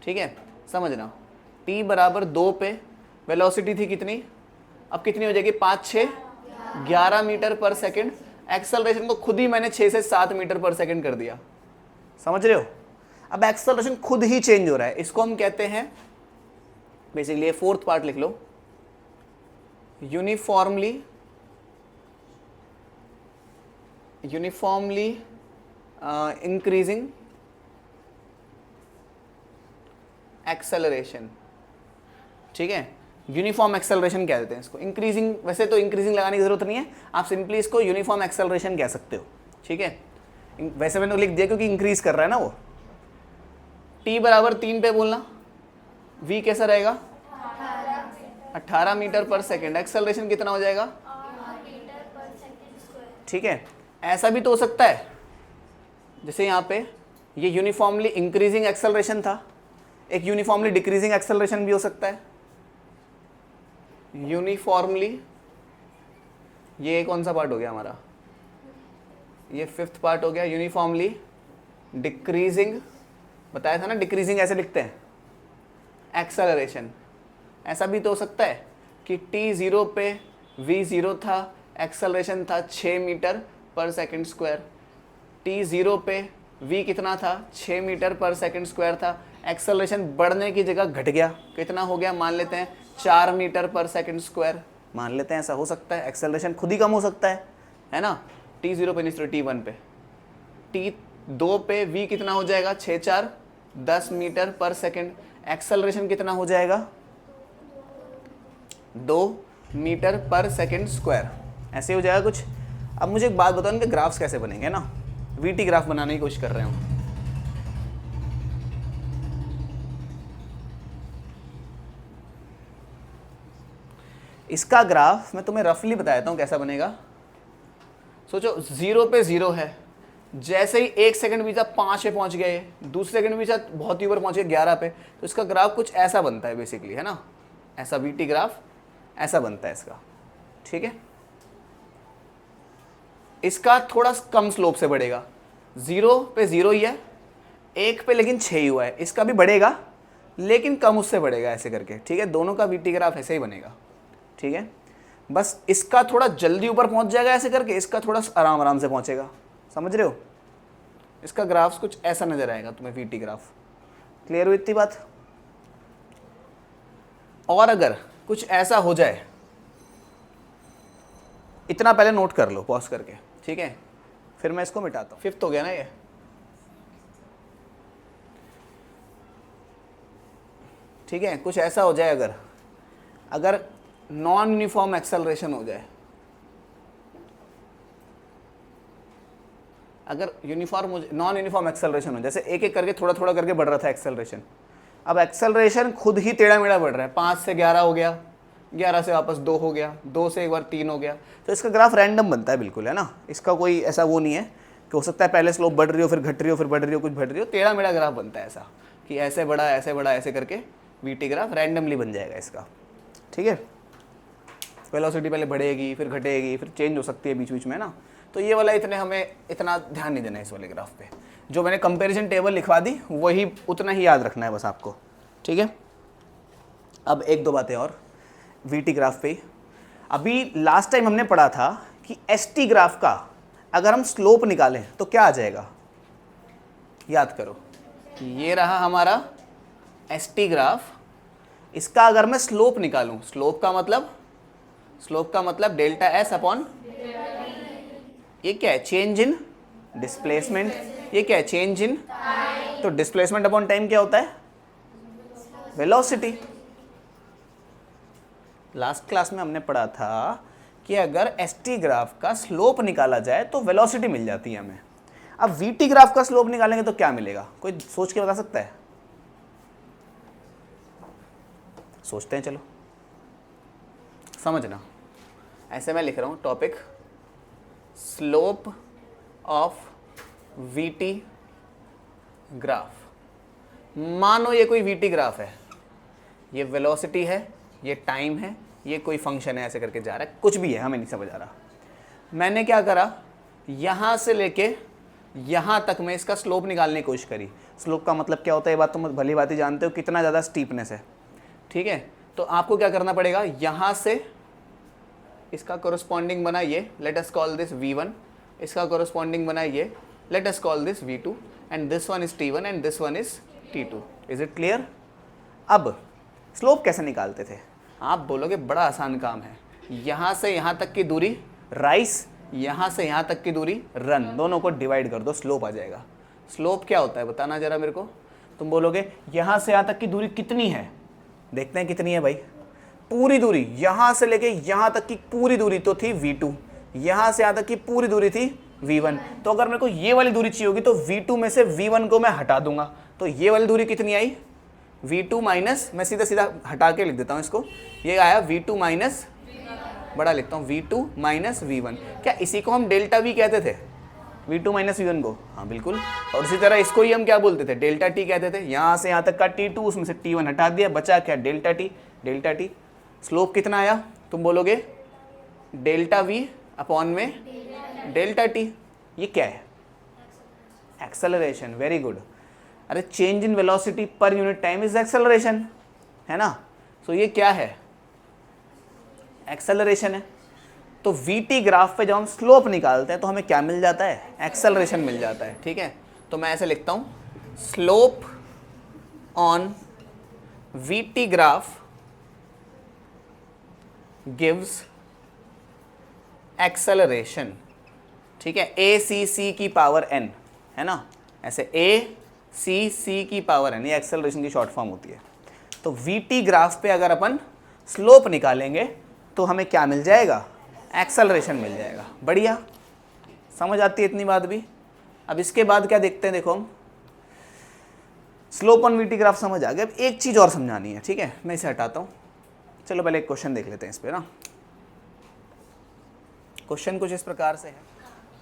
ठीक है, समझना। t बराबर 2 पे वेलोसिटी थी कितनी, अब कितनी हो जाएगी, 5 6 11 मीटर पर सेकंड। एक्सेलरेशन को खुद ही मैंने 6 से 7 मीटर पर सेकंड कर दिया, समझ रहे हो। अब एक्सेलरेशन खुद ही चेंज हो रहा है, इसको हम कहते हैं बेसिकली, ये फोर्थ पार्ट लिख लो, यूनिफॉर्मली इंक्रीजिंग एक्सेलरेशन, ठीक है। यूनिफॉर्म एक्सेलरेशन कह देते हैं इसको, इंक्रीजिंग, वैसे तो इंक्रीजिंग लगाने की जरूरत नहीं है, आप सिंपली इसको यूनिफॉर्म एक्सेलरेशन कह सकते हो, ठीक है। वैसे मैंने लिख दिया क्योंकि इंक्रीज कर रहा है ना वो। t बराबर 3 पे बोलना, v कैसा रहेगा, 18 मीटर पर सेकेंड, एक्सेलरेशन कितना हो जाएगा, ठीक है। ऐसा भी तो हो सकता है, जैसे यहाँ पे ये यूनिफॉर्मली इंक्रीजिंग एक्सेलरेशन था, एक यूनिफॉर्मली डिक्रीजिंग एक्सेलरेशन भी हो सकता है। यूनिफॉर्मली, ये कौन सा पार्ट हो गया हमारा, ये फिफ्थ पार्ट हो गया। यूनिफॉर्मली डिक्रीजिंग, बताया था ना, डिक्रीजिंग ऐसे लिखते हैं एक्सेलरेशन। ऐसा भी तो हो सकता है कि t 0 पे v 0 था, एक्सेलरेशन था 6 metre per second square, t 0 पे v कितना था, 6 मीटर पर सेकंड स्क्वायर था, एक्सेलरेशन बढ़ने की जगह घट गया, कितना हो गया मान लेते हैं 4 मीटर पर सेकंड स्क्वायर, मान लेते हैं ऐसा हो सकता है, एक्सेलरेशन खुद ही कम हो सकता है ना। t0 पे नहीं t1 पे, t2 पे v कितना हो जाएगा 6 4 10 मीटर पर सेकंड, एक्सेलरेशन कितना हो जाएगा 2 मीटर पर सेकंड स्क्वायर, ऐसे हो जाएगा कुछ। अब मुझे एक बात बताओ, इनके ग्राफ्स कैसे बनेंगे ना, वीटी ग्राफ बनाने की कोशिश कर रहे हूँ। इसका ग्राफ मैं तुम्हें रफली बताता हूँ कैसा बनेगा। सोचो 0 पे 0 है, जैसे ही 1 सेकंड बीता 5 पे पहुंच गए, दूसरे सेकंड बीता बहुत ही ऊपर पहुंच गए 11 पे, तो इसका ग्राफ कुछ ऐसा बनता है बेसिकली, है ना, ऐसा वीटी ग्राफ ऐसा बनता है इसका, ठीक है। इसका थोड़ा कम स्लोप से बढ़ेगा, 0 पे 0 ही है, 1 पे लेकिन 6 ही हुआ है, इसका भी बढ़ेगा लेकिन कम उससे बढ़ेगा ऐसे करके, ठीक है। दोनों का वीटी ग्राफ ऐसे ही बनेगा, ठीक है। बस इसका थोड़ा जल्दी ऊपर पहुंच जाएगा ऐसे करके, इसका थोड़ा आराम आराम से पहुंचेगा, समझ रहे हो। इसका ग्राफ्स कुछ ऐसा नजर आएगा तुम्हें वीटी ग्राफ, क्लियर हुई इतनी बात। और अगर कुछ ऐसा हो जाए, इतना पहले नोट कर लो पॉज करके, ठीक है, फिर मैं इसको मिटाता हूं। 5th हो गया ना ये, ठीक है। कुछ ऐसा हो जाए अगर नॉन यूनिफॉर्म एक्सेलरेशन हो जाए, अगर यूनिफॉर्म नॉन यूनिफॉर्म एक्सेलरेशन हो, जैसे एक एक करके थोड़ा थोड़ा करके बढ़ रहा था एक्सेलरेशन, अब एक्सेलरेशन खुद ही टेढ़ा मेढ़ा बढ़ रहा है, 5 से 11 हो गया, 11 से वापस 2 हो गया, 2 से एक बार 3 हो गया, तो इसका ग्राफ रैंडम बनता है बिल्कुल, है ना। इसका कोई ऐसा वो नहीं है कि हो सकता है पहले स्लोप बढ़ रही हो फिर घट रही हो फिर बढ़ रही हो कुछ बढ़ रही हो, टेढ़ा मेढ़ा ग्राफ बनता है ऐसा कि ऐसे बढ़ा ऐसे करके वीटी ग्राफ रैंडमली बन जाएगा इसका, ठीक है। वेलोसिटी पहले बढ़ेगी फिर घटेगी फिर चेंज हो सकती है बीच बीच में ना, तो ये वाला हमें इतना ध्यान नहीं देना है इस वाले ग्राफ पे। जो मैंने कंपैरिजन टेबल लिखवा दी वही उतना ही याद रखना है बस आपको, ठीक है। अब एक दो बातें और वीटी ग्राफ पे। अभी लास्ट टाइम हमने पढ़ा था कि एसटी ग्राफ का अगर हम स्लोप निकालें तो क्या आ जाएगा, याद करो, ये रहा हमारा एसटी ग्राफ, इसका अगर मैं स्लोप निकालूं, स्लोप का मतलब डेल्टा एस अपॉन, ये क्या है, चेंज इन डिस्प्लेसमेंट, ये क्या है, चेंज इन, तो डिस्प्लेसमेंट अपॉन टाइम क्या होता है, वेलोसिटी। लास्ट क्लास में हमने पढ़ा था कि अगर एसटी ग्राफ का स्लोप निकाला जाए तो वेलोसिटी मिल जाती है हमें। अब वीटी ग्राफ का स्लोप निकालेंगे तो क्या मिलेगा, कोई सोच के बता सकता है, सोचते हैं, चलो समझना। ऐसे मैं लिख रहा हूँ topic, slope of VT graph. मानो ये कोई वीटी ग्राफ है, ये वेलोसिटी है, ये टाइम है, ये कोई फंक्शन है, ऐसे करके जा रहा है, कुछ भी है हमें नहीं समझ आ रहा। मैंने क्या करा, यहाँ से लेके यहाँ तक मैं इसका स्लोप निकालने की कोशिश करी। स्लोप का मतलब क्या होता है, ये बात तुम भली बात ही जानते हो, कितना ज़्यादा स्टीपनेस है, ठीक है। तो आपको क्या करना पड़ेगा, यहाँ से इसका कोरस्पॉन्डिंग बना ये, let us call this V1, इसका कोरस्पॉन्डिंग बना ये, let us call this V2, and this one is T1 and this one is T2। Is it clear. अब स्लोप कैसे निकालते थे, आप बोलोगे बड़ा आसान काम है, यहाँ से यहाँ तक की दूरी राइस, यहाँ से यहाँ तक की दूरी रन, दोनों को डिवाइड कर दो, स्लोप आ जाएगा। स्लोप क्या होता है बताना जरा मेरे को। तुम बोलोगे यहाँ से यहाँ तक की दूरी कितनी है, देखते हैं कितनी है भाई। पूरी दूरी यहाँ से लेके यहाँ तक की पूरी दूरी तो थी V2, यहाँ से यहाँ तक की पूरी दूरी थी V1। तो अगर मेरे को ये वाली दूरी चाहिए होगी तो V2 में से V1 को मैं हटा दूंगा, तो ये वाली दूरी कितनी आई, V2 माइनस, मैं सीधा सीधा हटा के लिख देता हूँ इसको, ये आया V2 माइनस, बड़ा लिखता हूँ V2 माइनस V1। क्या इसी को हम डेल्टा V कहते थे, V2 माइनस V1 को, हाँ बिल्कुल। और इसी तरह इसको ही हम क्या बोलते थे, डेल्टा T कहते थे। यहाँ से यहाँ तक का T2, उसमें से T1 हटा दिया, बचा क्या, delta T, delta T। Slope कितना आया, तुम बोलोगे डेल्टा V अपॉन में डेल्टा T। ये क्या है, एक्सेलरेशन, वेरी गुड। अरे change in velocity per unit time is acceleration, है ना। सो ये क्या है, एक्सेलरेशन है। तो वीटी ग्राफ पे जब हम स्लोप निकालते हैं तो हमें क्या मिल जाता है, एक्सेलरेशन मिल जाता है, ठीक है। तो मैं ऐसे लिखता हूँ, slope on VT graph gives acceleration, ठीक है, ACC की पावर n, है ना, ऐसे ACC की पावर n, ये एक्सेलरेशन की शॉर्ट फॉर्म होती है। तो VT ग्राफ पे अगर अपन स्लोप निकालेंगे तो हमें क्या मिल जाएगा, एक्सेलरेशन मिल जाएगा। बढ़िया, समझ आती है इतनी बात भी। अब इसके बाद क्या देखते हैं, देखो हम स्लोप ऑन VT ग्राफ समझ आ गया। अब एक चीज़ और समझानी है, ठीक है, मैं इसे हटाता हूँ। चलो पहले एक क्वेश्चन देख लेते हैं इस पे ना। क्वेश्चन कुछ इस प्रकार से है।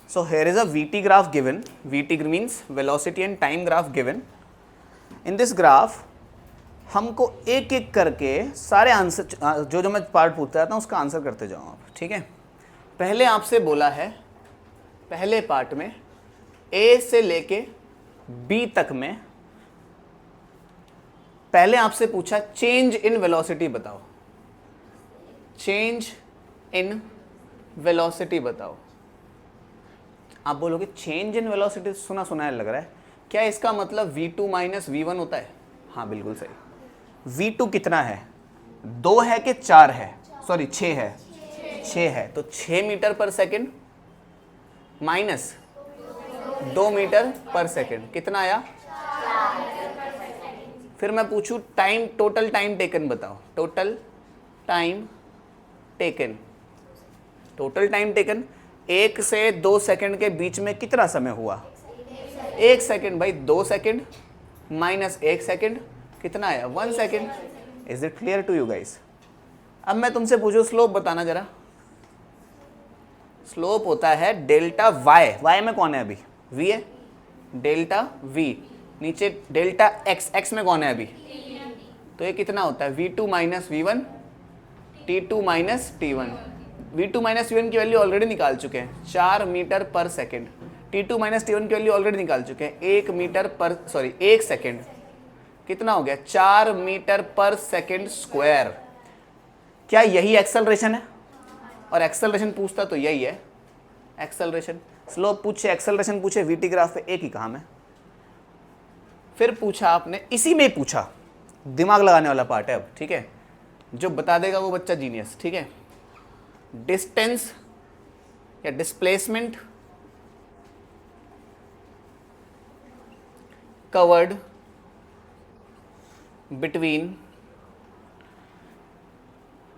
So here is a VT graph given, VT means velocity and time graph given. In this graph हमको एक एक करके सारे आंसर, जो मैं पार्ट पूछता रहता हूँ उसका आंसर करते जाओ आप, ठीक है। पहले आपसे बोला है, पहले पार्ट में A से लेके B तक में पहले आपसे पूछा चेंज इन वेलोसिटी बताओ, चेंज इन वेलोसिटी बताओ। आप बोलोगे चेंज इन वेलोसिटी सुना सुनाया लग रहा है, क्या इसका मतलब V2 माइनस V1 होता है? हाँ बिल्कुल सही। V2 कितना है, 2 है कि 4 है, सॉरी 6 है, 6 है, तो 6 metre per second minus 2 metre per second कितना आया? फिर मैं पूछूं टाइम, टोटल टाइम टेकन बताओ, total time taken, total time taken 1 से 2 सेकंड के बीच में कितना समय हुआ? 1 सेकंड भाई, 2 सेकंड माइनस 1 सेकंड कितना आया? 1 second. Is it clear to you guys? अब मैं तुमसे पूछूं स्लोप बताना जरा। स्लोप होता है डेल्टा वाई, वाई में कौन है अभी? v है, डेल्टा v, नीचे डेल्टा x, x में कौन है अभी? तो ये कितना होता है? v2 minus v1 t2 minus t1। v2 minus v1 की वैल्यू ऑलरेडी निकाल चुके हैं, 4 metre per second. t2 minus t1 की वैल्यू ऑलरेडी निकाल चुके हैं, 1 मीटर पर, सॉरी 1 सेकेंड, कितना हो गया? 4 मीटर पर सेकेंड स्क्वायर। क्या यही एक्सेलरेशन है? और एक्सेलरेशन पूछता तो यही है एक्सेलरेशन। स्लोप पूछे, एक्सेलरेशन पूछे, VT ग्राफ पे एक ही काम है। फिर पूछा आपने, इसी में ही पूछा, दिमाग लगाने वाला पार्ट है अब, ठीक है, जो बता देगा वो बच्चा जीनियस, ठीक है। डिस्टेंस या displacement covered between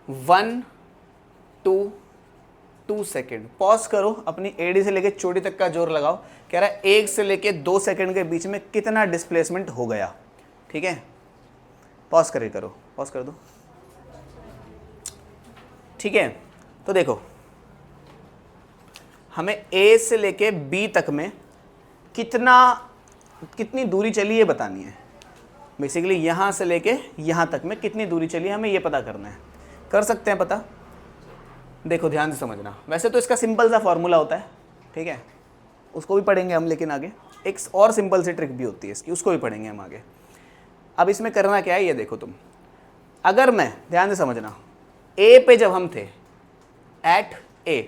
1 to 2 second. Pause करो, अपनी एडी से लेके चोटी तक का जोर लगाओ। कह रहा है 1 से लेके 2 सेकेंड के बीच में कितना डिस्प्लेसमेंट हो गया, ठीक है। पॉज करे करो, पॉज कर दो, ठीक है। तो देखो हमें A से लेके B तक में कितनी दूरी चली ये बतानी है। बेसिकली यहाँ से लेके यहाँ तक में कितनी दूरी चली है हमें ये पता करना है। कर सकते हैं पता? देखो ध्यान से समझना, वैसे तो इसका सिंपल सा फॉर्मूला होता है, ठीक है, उसको भी पढ़ेंगे हम, लेकिन आगे एक और सिंपल सी ट्रिक भी होती है इसकी, उसको भी पढ़ेंगे हम आगे। अब इसमें करना क्या है ये देखो तुम, अगर मैं, ध्यान से समझना, A पे जब हम थे, एट A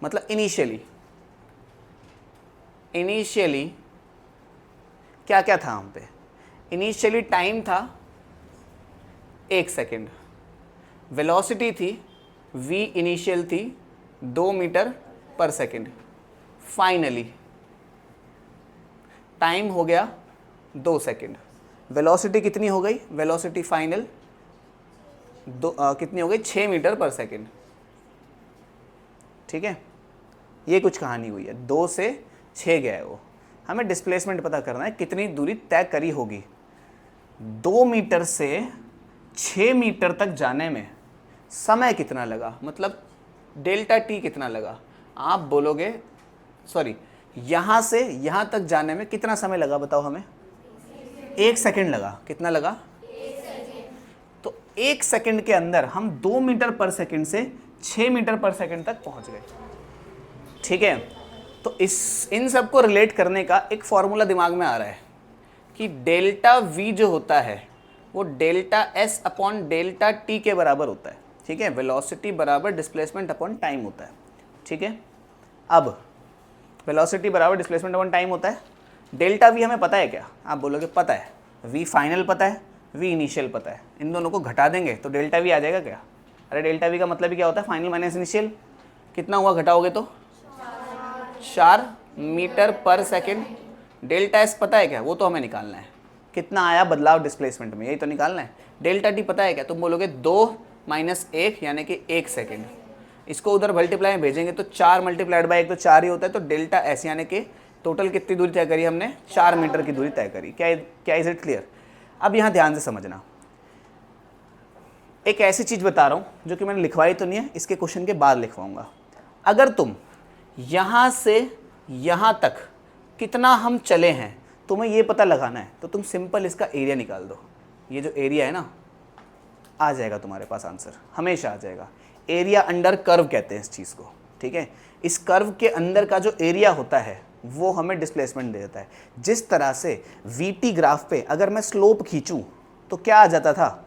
मतलब इनिशियली क्या क्या था हम पे? इनिशियली टाइम था 1 सेकेंड, वेलोसिटी थी v इनिशियल थी 2 metre per second, finally time हो गया 2 सेकेंड, वेलोसिटी कितनी हो गई? वेलोसिटी फाइनल कितनी हो गई? 6 मीटर पर सेकेंड, ठीक है। ये कुछ कहानी हुई है, 2 से 6 गया है वो। हमें डिस्प्लेसमेंट पता करना है, कितनी दूरी तय करी होगी। 2 मीटर से 6 मीटर तक जाने में समय कितना लगा, मतलब डेल्टा टी कितना लगा? आप बोलोगे, सॉरी, यहाँ से यहाँ तक जाने में कितना समय लगा बताओ हमें? 1 सेकेंड लगा। कितना लगा?
1 सेकेंड।
तो 1 सेकेंड के अंदर हम 2 मीटर पर सेकेंड से 6 मीटर पर सेकेंड तक पहुँच गए, ठीक है। तो इन सब को रिलेट करने का एक फॉर्मूला दिमाग में आ रहा है कि डेल्टा वी जो होता है वो delta S upon delta T के बराबर होता है, ठीक है। वेलोसिटी बराबर डिस्प्लेसमेंट अपॉन टाइम होता है, ठीक है। अब वेलोसिटी बराबर डिस्प्लेसमेंट अपॉन टाइम होता है। डेल्टा वी हमें पता है क्या? आप बोलोगे पता है, v फाइनल पता है, v इनिशियल पता है, इन दोनों को घटा देंगे तो डेल्टा v आ जाएगा क्या? अरे डेल्टा v का मतलब ही क्या होता है? Final minus initial. कितना हुआ घटाओगे तो? 4 metre per second. Delta S पता है क्या? वो तो हमें निकालना है, कितना आया बदलाव डिस्प्लेसमेंट में, यही तो निकालना है। डेल्टा टी पता है क्या? तुम बोलोगे 2 माइनस 1 यानी कि 1 सेकेंड। इसको उधर मल्टीप्लाई में भेजेंगे तो 4 मल्टीप्लाइड बाई 1 तो 4 ही होता है। तो डेल्टा एस यानी कि टोटल कितनी दूरी तय करी हमने? 4 मीटर की दूरी तय करी। क्या इज इट क्लियर? अब यहाँ ध्यान से समझना, एक ऐसी चीज़ बता रहा हूँ जो कि मैंने लिखवाई तो नहीं है, इसके क्वेश्चन के बाद लिखवाऊंगा। अगर तुम यहाँ से यहाँ तक कितना हम चले हैं तुम्हें ये पता लगाना है, तो तुम सिंपल इसका एरिया निकाल दो। ये जो एरिया है ना, आ जाएगा तुम्हारे पास आंसर, हमेशा आ जाएगा। एरिया अंडर कर्व कहते हैं इस चीज़ को, ठीक है। इस कर्व के अंदर का जो एरिया होता है वो हमें डिस्प्लेसमेंट दे देता है। जिस तरह से वीटी ग्राफ पे अगर मैं स्लोप खींचूं तो क्या आ जाता था?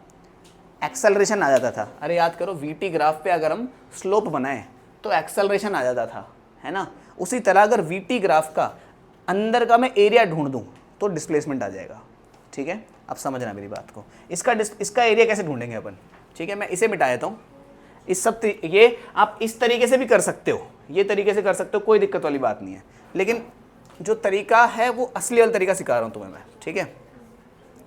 एक्सेलरेशन आ जाता था। अरे याद करो, वीटी ग्राफ पे अगर हम स्लोप बनाएं तो एक्सेलरेशन आ जाता था, है ना। उसी तरह अगर वीटी ग्राफ का अंदर का मैं एरिया ढूंढ दूं तो डिस्प्लेसमेंट आ जाएगा, ठीक है। अब समझना मेरी बात को, इसका एरिया कैसे ढूंढेंगे अपन, ठीक है। मैं इसे मिटा देता हूँ। इस सब ये आप इस तरीके से भी कर सकते हो, ये तरीके से कर सकते हो, कोई दिक्कत वाली बात नहीं है। लेकिन जो तरीका है वो असली वाला तरीका सिखा रहा हूँ तुम्हें मैं, ठीक है।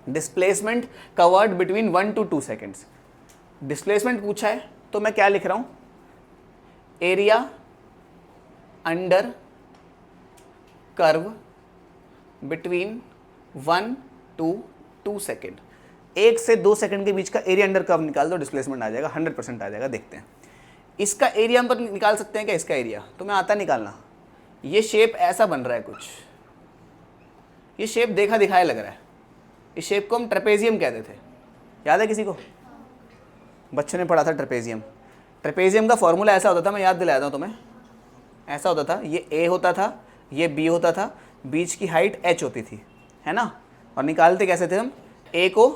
Displacement covered between 1 to 2 seconds. Displacement पूछा है तो मैं क्या लिख रहा हूँ? Area under curve between 1 to 2 second. 1 से 2 सेकंड के बीच का एरिया अंडर कर्व निकाल दो, डिस्प्लेसमेंट आ जाएगा, 100% आ जाएगा। देखते हैं इसका एरिया हम पर निकाल सकते हैं क्या? इसका एरिया तुम्हें आता निकालना? ये शेप ऐसा बन रहा है कुछ, ये शेप देखा दिखाया लग रहा है। इस शेप को हम ट्रेपेजियम कहते थे, याद है किसी को? बच्चों ने पढ़ा था ट्रेपेजियम। ट्रेपेजियम का फॉर्मूला ऐसा होता था, मैं याद दिलाता हूँ तुम्हें। ऐसा होता था, ये ए होता था, ये बी होता था, बीच की हाइट एच होती थी, है ना। और निकालते कैसे थे हम? ए को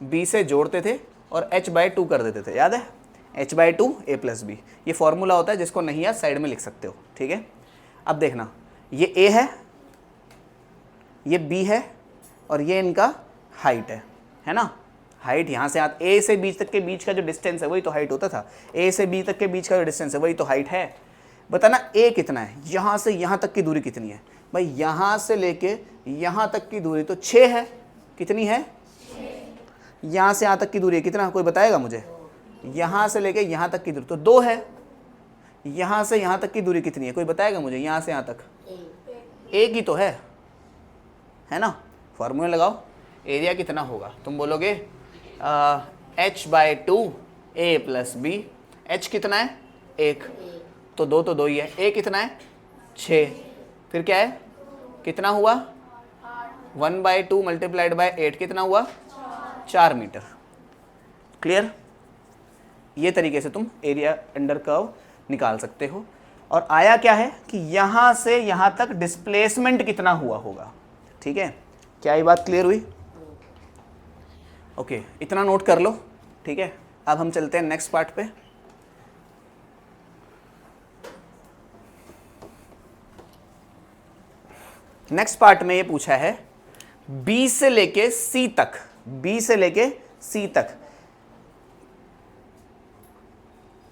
बी से जोड़ते थे और h/2 कर देते थे, याद है? h/2 a + b, ये फॉर्मूला होता है, जिसको नहीं याद साइड में लिख सकते हो, ठीक है। अब देखना, ये a है, ये b है और ये इनका हाइट है ना। हाइट यहाँ से a से b तक के बीच का जो डिस्टेंस है वही तो हाइट होता था। a से b तक के बीच का जो डिस्टेंस है वही तो हाइट है। बताना a कितना है, यहाँ से यहाँ तक की दूरी कितनी है? भाई यहाँ से लेके यहाँ तक की दूरी तो 6 है। कितनी है? यहाँ से यहाँ तक की दूरी है कितना, कोई बताएगा मुझे? यहाँ से लेके यहाँ तक की दूरी तो 2 है। यहाँ से यहाँ तक की दूरी कितनी है, कोई बताएगा मुझे? यहाँ से यहाँ तक 1 ही तो है ना। फॉर्मूला लगाओ, एरिया कितना होगा? तुम बोलोगे h/2 a + b। h कितना है? 1, तो 2 तो 2 ही है। a कितना है? 6, फिर क्या है? कितना हुआ? 1/2 मल्टीप्लाइड बाय 8 कितना हुआ? 4 मीटर। क्लियर? ये तरीके से तुम एरिया अंडर कर्व निकाल सकते हो। और आया क्या है कि यहाँ से यहाँ तक डिस्प्लेसमेंट कितना हुआ होगा, ठीक है। क्या ये बात क्लियर हुई? ओके, इतना नोट कर लो, ठीक है। अब हम चलते हैं नेक्स्ट पार्ट पे। नेक्स्ट पार्ट में ये पूछा है B से लेके C तक, B से लेके C तक।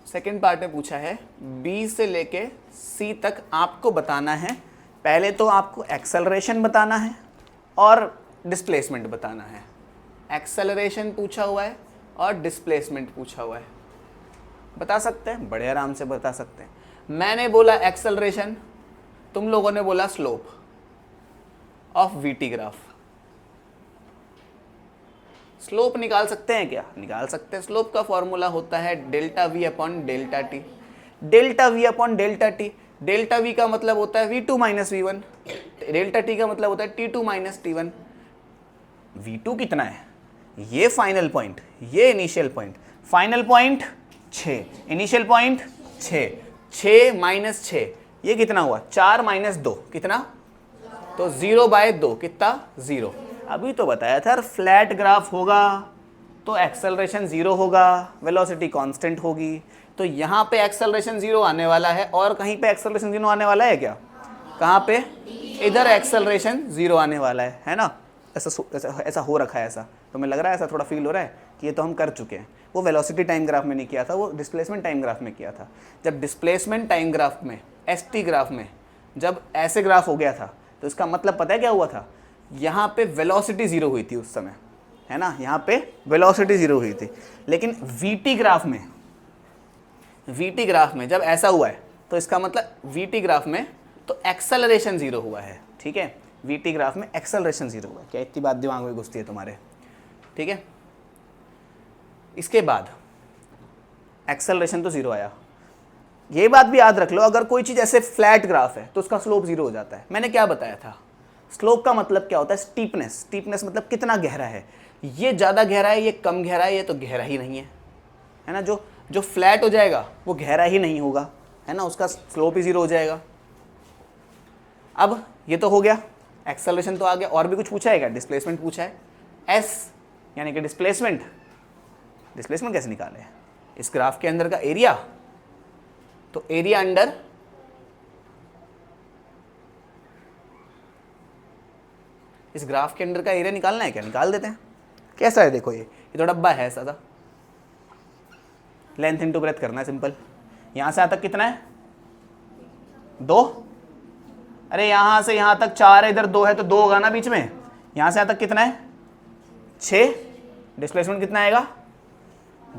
सेकेंड पार्ट में पूछा है B से लेके C तक आपको बताना है, पहले तो आपको एक्सेलरेशन बताना है और डिस्प्लेसमेंट बताना है। एक्सेलरेशन पूछा हुआ है और डिस्प्लेसमेंट पूछा हुआ है। बता सकते हैं, बड़े आराम से बता सकते हैं। मैंने बोला एक्सेलरेशन, तुम लोगों ने बोला slope of VT graph. Slope निकाल सकते हैं क्या? निकाल सकते हैं। स्लोप का फॉर्मूला होता है delta we upon delta T. Delta we upon delta T, delta we का मतलब होता है v2 minus v1, delta T का मतलब होता है t2 माइनस t1। v2 कितना है? ये फाइनल पॉइंट, ये initial point. Final point 6, initial point 6, 6 minus 6 ये कितना हुआ? 4 माइनस 2 कितना? तो 0/2 कितना? 0। अभी तो बताया था, फ्लैट ग्राफ होगा तो एक्सेलरेशन 0 होगा, वेलोसिटी कांस्टेंट होगी। तो यहाँ पे एक्सेलरेशन 0 आने वाला है और कहीं पे एक्सेलरेशन 0 आने वाला है क्या? कहाँ पे? इधर एक्सेलरेशन 0 आने वाला है ना। ऐसा हो रखा है, ऐसा तो मैं लग रहा है, ऐसा थोड़ा फील हो रहा है कि ये तो हम कर चुके हैं। वो वेलोसिटी टाइम ग्राफ में नहीं किया था, वो डिस्प्लेसमेंट टाइम ग्राफ में किया था। जब डिस्प्लेसमेंट टाइम ग्राफ में, ST ग्राफ में जब ऐसे ग्राफ हो गया था तो इसका मतलब पता है क्या हुआ था, यहाँ पे वेलोसिटी ज़ीरो हुई थी उस समय, है ना, यहाँ पे वेलोसिटी ज़ीरो हुई थी। लेकिन VT ग्राफ में जब ऐसा हुआ है तो इसका मतलब VT ग्राफ में तो एक्सेलरेशन ज़ीरो हुआ है, ठीक है। VT ग्राफ में एक्सेलरेशन ज़ीरो हुआ है। क्या इतनी बात दिमाग में घुसती है तुम्हारे, ठीक है। इसके बाद एक्सेलरेशन तो ज़ीरो आया। ये बात भी याद रख लो, अगर कोई चीज़ ऐसे फ्लैट ग्राफ है तो उसका स्लोप ज़ीरो हो जाता है। मैंने क्या बताया था, स्लोप का मतलब क्या होता है, स्टीपनेस। स्टीपनेस मतलब कितना गहरा है, ये ज़्यादा गहरा है, ये कम गहरा है, ये तो गहरा ही नहीं है ना। जो फ्लैट हो जाएगा वो गहरा ही नहीं होगा, है ना, उसका स्लोप ही ज़ीरो हो जाएगा। अब ये तो हो गया, एक्सेलरेशन तो आ गया। और भी कुछ पूछा है क्या, डिस्प्लेसमेंट पूछा है। S यानी कि डिस्प्लेसमेंट कैसे निकाले, इस ग्राफ के अंदर का एरिया, तो एरिया अंडर इस ग्राफ के अंदर का एरिया निकालना है क्या, निकाल देते हैं। कैसा है देखो, ये तो डब्बा है ऐसा, लेंथ इनटू ब्रेथ करना है, सिंपल। यहां से यहां तक कितना है, 2। अरे यहां से यहां तक 4 है, इधर 2 है तो 2 होगा ना बीच में। यहां से यहां तक कितना है, 6। डिस्प्लेसमेंट कितना आएगा,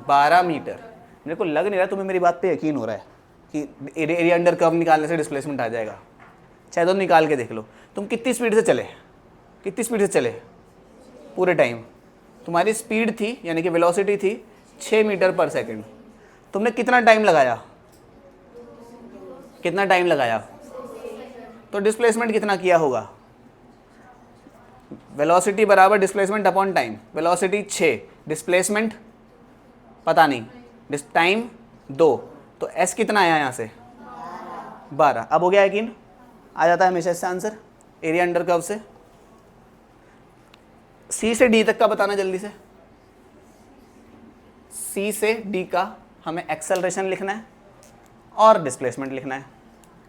12 मीटर। मेरे को लग नहीं रहा तुम्हें मेरी बात पे यकीन हो रहा है कि एरिया अंडर कर्व निकालने से डिस्प्लेसमेंट आ जाएगा। चाहे तो निकाल के देख लो। तुम कितनी स्पीड से चले पूरे टाइम, तुम्हारी स्पीड थी यानी कि वेलोसिटी थी 6 मीटर पर सेकंड। तुमने कितना टाइम लगाया, तो डिस्प्लेसमेंट कितना किया होगा, वेलोसिटी बराबर displacement upon time. Velocity 6, displacement पता नहीं, टाइम 2, तो S कितना आया यहाँ से, 12। अब हो गया यकीन, आ जाता है हमेशा इससे आंसर एरिया अंडर कर्व से। C से D तक का बताना जल्दी से। C से D का हमें एक्सेलरेशन लिखना है और डिस्प्लेसमेंट लिखना है।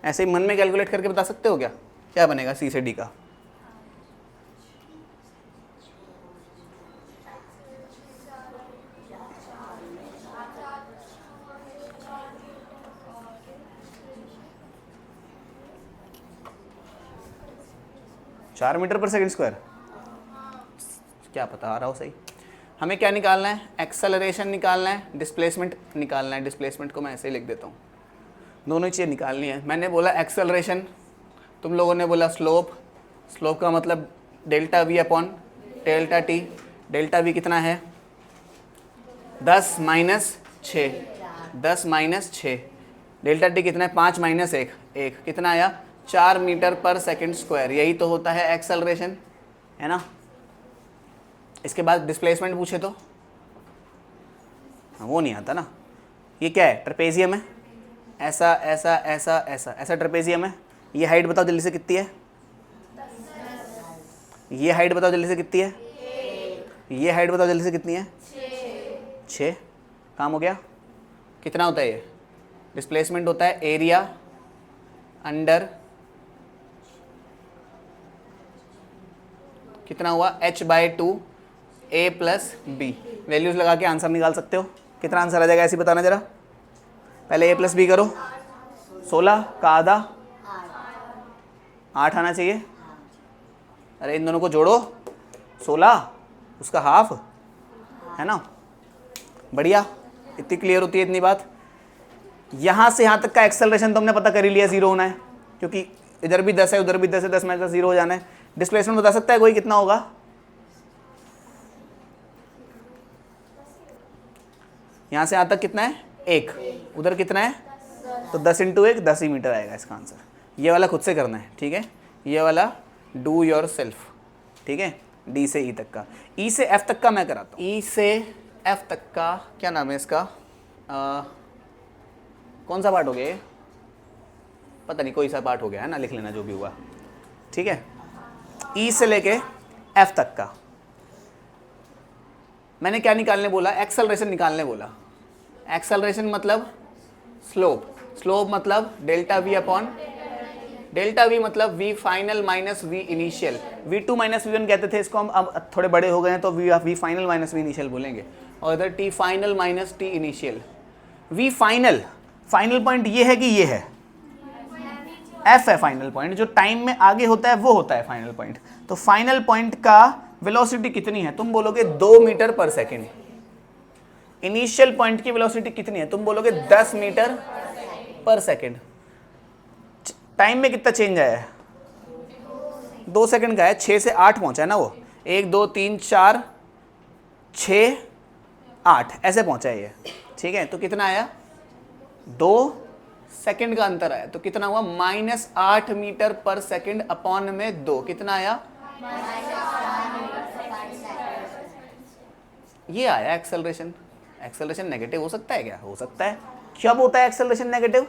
ऐसे ही मन में कैलकुलेट करके बता सकते हो क्या बनेगा C से D का। चार मीटर पर सेकंड स्क्वायर, क्या पता आ रहा हो सही। हमें क्या निकालना है, एक्सेलरेशन निकालना है, डिस्प्लेसमेंट निकालना है। डिस्प्लेसमेंट को मैं ऐसे ही लिख देता हूँ, दोनों चीज़ें निकालनी है। मैंने बोला एक्सेलरेशन, तुम लोगों ने बोला स्लोप का मतलब delta V upon delta T। Delta V कितना है, 10 माइनस 6। डेल्टा T कितना है, 5 माइनस 1 कितना आया, 4 मीटर पर सेकंड स्क्वायर। यही तो होता है एक्सेलरेशन, है ना। इसके बाद डिस्प्लेसमेंट पूछे तो वो नहीं आता ना। ये क्या है, ट्रेपेजियम है, ऐसा ट्रेपेजियम है। ये हाइट बताओ जल्दी से कितनी है, ये हाइट बताओ जल्दी से कितनी है, ये हाइट बताओ जल्दी से कितनी है, 6। काम हो गया। कितना होता है ये, डिस्प्लेसमेंट होता है एरिया अंडर, कितना हुआ, H/2 A plus B। Values लगा के आंसर निकाल सकते हो। कितना आंसर आ जाएगा ऐसे बताना जरा, पहले A प्लस B करो। 16 का आधा 8 आना चाहिए। अरे इन दोनों को जोड़ो, 16 उसका हाफ, है ना। बढ़िया, इतनी क्लियर होती है इतनी बात। यहाँ से यहाँ तक का एक्सेलरेशन तुमने पता कर ही लिया, 0 होना है, क्योंकि इधर भी 10 है उधर भी 10 है, 10 में 0 हो जाना है। डिस्प्लेसमेंट बता सकता है कोई कितना होगा, यहाँ से यहाँ तक कितना है, 1, उधर कितना है, तो 10 × 1 10 ही मीटर आएगा इसका आंसर। ये वाला खुद से करना है, ठीक है, ये वाला डू योर सेल्फ, ठीक है। D से E तक का, E से F तक का मैं कराता हूँ। E से F तक का क्या नाम है इसका, कौन सा पार्ट हो गया ये, पता नहीं, कोई सा पार्ट हो गया है ना, लिख लेना जो भी हुआ, ठीक है। E से लेके F तक का मैंने क्या निकालने बोला, एक्सेलरेशन निकालने बोला। एक्सेलरेशन मतलब स्लोप मतलब delta V upon delta V मतलब V final minus V initial, V2 minus V1 कहते थे इसको हम, अब थोड़े बड़े हो गए हैं तो V final minus V initial बोलेंगे, और इधर T final minus T initial. V final, final point ये है कि ये है, एफ है फाइनल पॉइंट, जो टाइम में आगे होता है वो होता है फाइनल पॉइंट। तो फाइनल पॉइंट का वेलोसिटी कितनी है, तुम बोलोगे 2 metre per second. Initial point की वेलोसिटी कितनी है, तुम बोलोगे 10 मीटर पर सेकेंड। टाइम में कितना चेंज आया है, 2 सेकंड का है, 6 से 8 पहुंचा है ना वो, 1 2 3 4 6 8 ऐसे पहुंचा है ये, ठीक है। तो कितना आया, 2 सेकंड का अंतर आया, तो कितना हुआ, -8 मीटर पर सेकंड अपॉन में 2, कितना आया, ये आया एक्सेलरेशन। एक्सेलरेशन नेगेटिव हो सकता है क्या, हो सकता है। कब होता है एक्सेलरेशन नेगेटिव,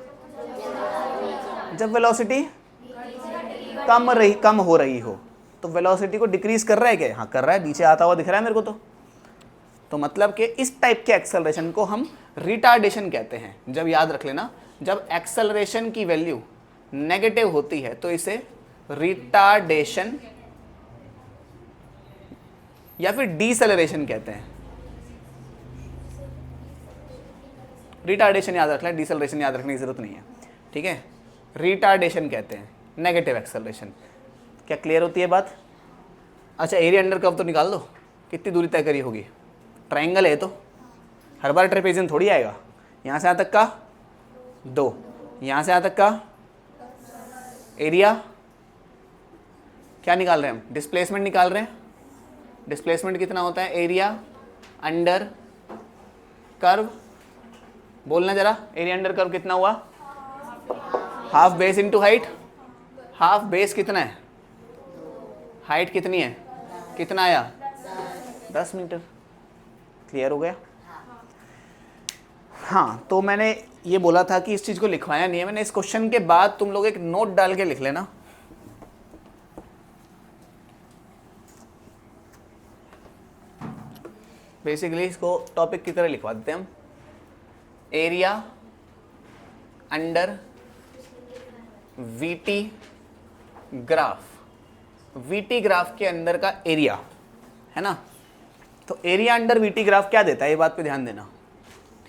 जब वेलोसिटी कम हो रही हो। तो वेलोसिटी को डिक्रीज कर रहा है क्या, हाँ कर रहा है, नीचे आता हुआ दिख रहा है मेरे को। तो मतलब कि इस टाइप के एक्सेलरेशन को हम रिटार्डेशन कहते हैं। जब याद रख लेना, जब एक्सेलरेशन की वैल्यू नेगेटिव होती है तो इसे रिटार्डेशन या फिर डीसेलरेशन कहते हैं। रिटार्डेशन याद रखना, डीसेलरेशन याद रखने की जरूरत नहीं है, ठीक है। रिटार्डेशन कहते हैं नेगेटिव एक्सेलरेशन। क्या क्लियर होती है बात। अच्छा, एरिया अंडर कर्व तो निकाल दो, कितनी दूरी तय करी होगी, ट्रायंगल है तो हर बार ट्रेपेजियन थोड़ी आएगा। यहाँ से यहाँ तक का 2, यहाँ से यहाँ तक का एरिया, क्या निकाल रहे हैं हम, डिस्प्लेसमेंट निकाल रहे हैं। डिस्प्लेसमेंट कितना होता है, एरिया अंडर कर्व, बोलना जरा, एरिया अंडर कर्व कितना हुआ, half base into height. Half base कितना है, हाइट कितनी है, कितना आया, 10 मीटर। क्लियर हो गया। हाँ, तो मैंने ये बोला था कि इस चीज़ को लिखवाया नहीं है मैंने। इस क्वेश्चन के बाद तुम लोग एक नोट डाल के लिख लेना। बेसिकली इसको टॉपिक की तरह लिखवा देते हैं हम, area under VT graph. VT graph के अंदर का एरिया है ना। तो एरिया अंडर वीटी ग्राफ क्या देता है, ये बात पे ध्यान देना,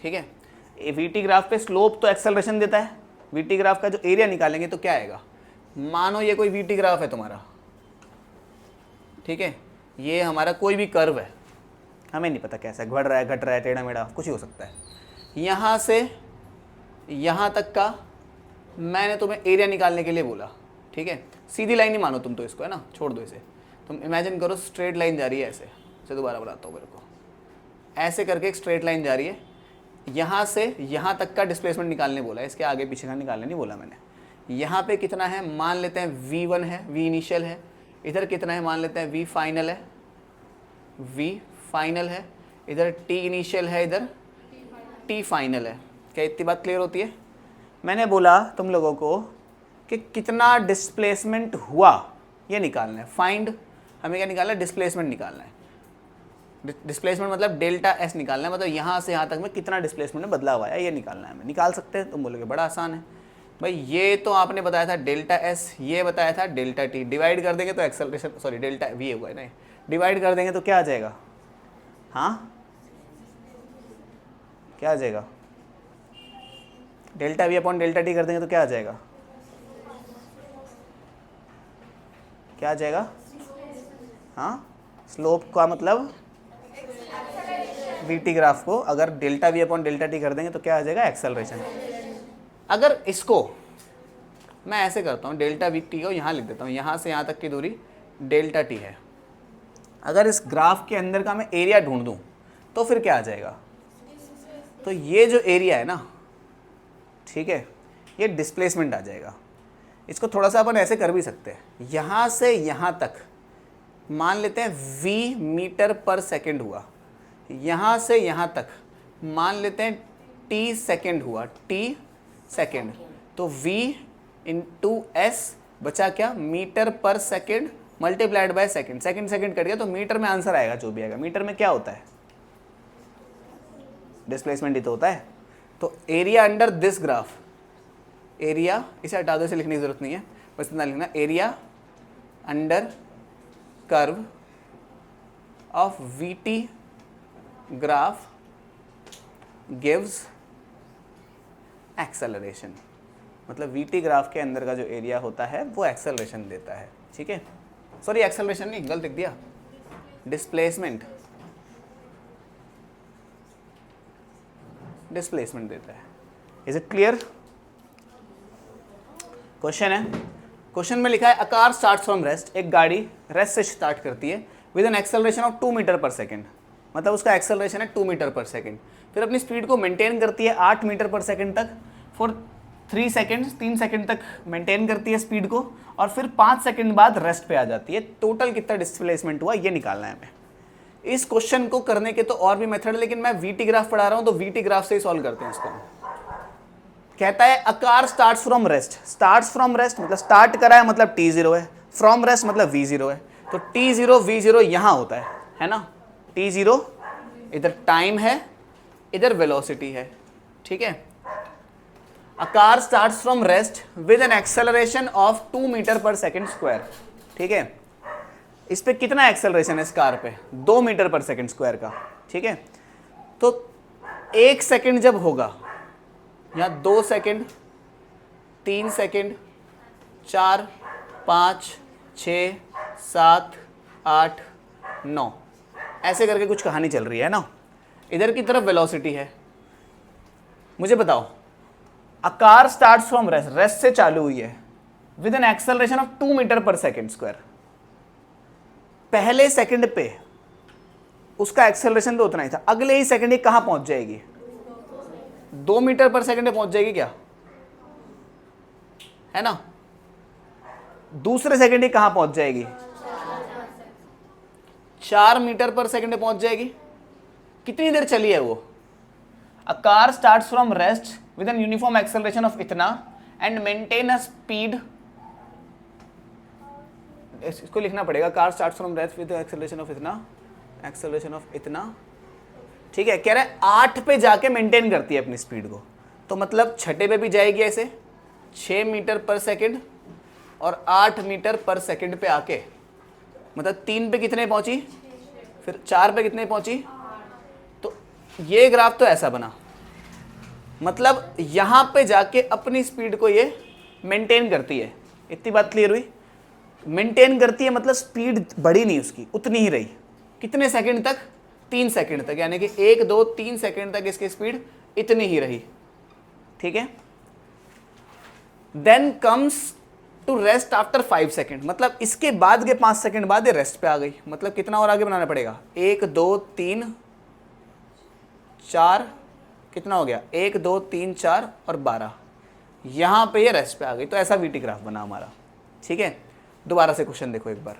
ठीक है। वीटी ग्राफ पे स्लोप तो एक्सेलरेशन देता है, वीटी ग्राफ का जो एरिया निकालेंगे तो क्या आएगा। मानो ये कोई वीटी ग्राफ है तुम्हारा, ठीक है, ये हमारा कोई भी कर्व है, हमें नहीं पता कैसा, बढ़ रहा है घट रहा है टेढ़ा मेढ़ा कुछ ही हो सकता है। यहाँ से यहाँ तक का मैंने तुम्हें एरिया निकालने के लिए बोला, ठीक है। सीधी लाइन ही मानो तुम तो इसको, है ना, छोड़ दो इसे। तुम इमेजिन करो स्ट्रेट लाइन जा रही है ऐसे, दोबारा बताता हूँ मेरे को, ऐसे करके एक स्ट्रेट लाइन जा रही है। यहाँ से यहाँ तक का डिस्प्लेसमेंट निकालने बोला है, इसके आगे पीछे का निकालने नहीं बोला मैंने। यहाँ पे कितना है, मान लेते हैं V1 है, V इनिशियल है। इधर कितना है, मान लेते हैं V फाइनल है, V फाइनल है। इधर T इनिशियल है, इधर T फाइनल है। क्या इतनी बात क्लियर होती है। मैंने बोला तुम लोगों को कि कितना डिस्प्लेसमेंट हुआ ये निकालना है। फाइंड, हमें क्या निकालना है, डिस्प्लेसमेंट निकालना है। डिस्प्लेसमेंट मतलब डेल्टा एस निकालना है, मतलब यहाँ से यहाँ तक में कितना डिस्प्लेसमेंट में बदलाव आया ये निकालना है। हमें निकाल सकते हैं। तुम बोलोगे बड़ा आसान है भाई, ये तो आपने बताया था डेल्टा एस, ये बताया था डेल्टा टी। डिवाइड कर देंगे तो एक्सेलरेशन, सॉरी डेल्टा वी हुआ है, नहीं डिवाइड कर देंगे तो क्या आ जाएगा, हाँ क्या आ जाएगा, delta we upon delta T कर देंगे तो क्या आ जाएगा, क्या आ जाएगा, हाँ स्लोप का मतलब वीटी ग्राफ को अगर delta we upon delta T कर देंगे तो क्या आ जाएगा, एक्सेलरेशन। अगर इसको मैं ऐसे करता हूँ, डेल्टा वी टी को यहाँ लिख देता हूँ, यहाँ से यहाँ तक की दूरी डेल्टा टी है। अगर इस ग्राफ के अंदर का मैं एरिया ढूंढ दूँ तो फिर क्या आ जाएगा, तो ये जो एरिया है ना, ठीक है, ये डिस्प्लेसमेंट आ जाएगा। इसको थोड़ा सा अपन ऐसे कर भी सकते हैं, यहाँ से यहाँ तक मान लेते हैं v मीटर पर सेकेंड हुआ, यहाँ से यहाँ तक मान लेते हैं t सेकेंड हुआ, t सेकेंड, तो v इंटू एस बचा क्या, metre per second multiplied by second. Second second cut गया तो मीटर में आंसर आएगा जो भी आएगा। मीटर में क्या होता है, डिस्प्लेसमेंट ही तो होता है। तो area under this graph, area इसे हटा दो, इसे लिखने की जरूरत नहीं है। बस इतना लिखना, area under curve of VT graph gives acceleration. मतलब वीटी ग्राफ के अंदर का जो एरिया होता है वो एक्सेलरेशन देता है। ठीक है, सॉरी एक्सेलरेशन नहीं, गलत लिख दिया, डिस्प्लेसमेंट, डिस्प्लेसमेंट देता है। Is it clear? क्वेश्चन है, क्वेश्चन में लिखा है a car starts from rest, एक गाड़ी रेस्ट से स्टार्ट करती है with an acceleration of 2 metre per second, मतलब उसका एक्सेलरेशन है 2 मीटर पर सेकेंड, फिर अपनी स्पीड को मेंटेन करती है 8 मीटर पर सेकेंड तक, फॉर 3 सेकेंड तक मेंटेन करती है स्पीड को, और फिर 5 सेकेंड बाद रेस्ट पे आ जाती है। टोटल कितना डिस्प्लेसमेंट हुआ ये निकालना है हमें। इस क्वेश्चन को करने के तो और भी मेथड, लेकिन मैं वीटी ग्राफ पढ़ा रहा हूं तो वीटी ग्राफ से ही सॉल्व करते हैं इसको। कहता है a car starts from rest, starts from rest मतलब स्टार्ट करा है मतलब t0 है, फ्रॉम रेस्ट मतलब v0 है, तो t0 v0 यहां होता है ना, t0 इधर टाइम है, इधर वेलोसिटी है। ठीक है, a car starts from rest with an acceleration of 2 metre per second square. ठीक है, इस पे कितना एक्सेलरेशन है इस कार पे, 2 मीटर पर सेकेंड स्क्वायर का। ठीक है, तो 1 सेकेंड जब होगा, या 2 सेकेंड, 3 सेकेंड, 4, 5, 6, 7, 8, 9 ऐसे करके कुछ कहानी चल रही है ना। इधर की तरफ वेलोसिटी है। मुझे बताओ, a car starts from rest, rest से चालू हुई है with an acceleration of 2 metre per second square. पहले सेकंड पे उसका एक्सेलरेशन तो उतना ही था, अगले ही सेकंड ये कहां पहुंच जाएगी, 2 मीटर पर सेकंड पे पहुंच जाएगी क्या, है ना। दूसरे सेकंड ये कहां पहुंच जाएगी, 4 मीटर पर सेकंड पे पहुंच जाएगी। कितनी देर चली है वो। A car starts from rest with an uniform acceleration of इतना एंड मेंटेन अ स्पीड, इसको लिखना पड़ेगा, car starts from rest with acceleration of इतना, एक्सेलरेशन ऑफ इतना। ठीक है, कह रहा है 8 पे जाके मेंटेन करती है अपनी स्पीड को, तो मतलब छठे पे भी जाएगी ऐसे 6 मीटर पर सेकंड और 8 मीटर पर सेकंड पे आके, मतलब 3 पे कितने पहुंची, फिर 4 पे कितने पहुंची। तो ये ग्राफ तो ऐसा बना, मतलब यहां पे जाके अपनी स्पीड को ये मेंटेन करती है। इतनी बात क्लियर हुई, मेंटेन करती है मतलब स्पीड बढ़ी नहीं उसकी, उतनी ही रही। कितने सेकंड तक, 3 सेकंड तक, यानी कि 1, 2, 3 सेकंड तक इसकी स्पीड इतनी ही रही। ठीक है, then comes to rest after 5 second, मतलब इसके बाद के 5 सेकंड बाद ये रेस्ट पे आ गई। मतलब कितना और आगे बनाना पड़ेगा, 1, 2, 3, 4, कितना हो गया, 1, 2, 3, 4 और 12, यहां पे ये रेस्ट पे आ गई। तो ऐसा वीटी ग्राफ बना हमारा। ठीक है, दोबारा से क्वेश्चन देखो एक बार।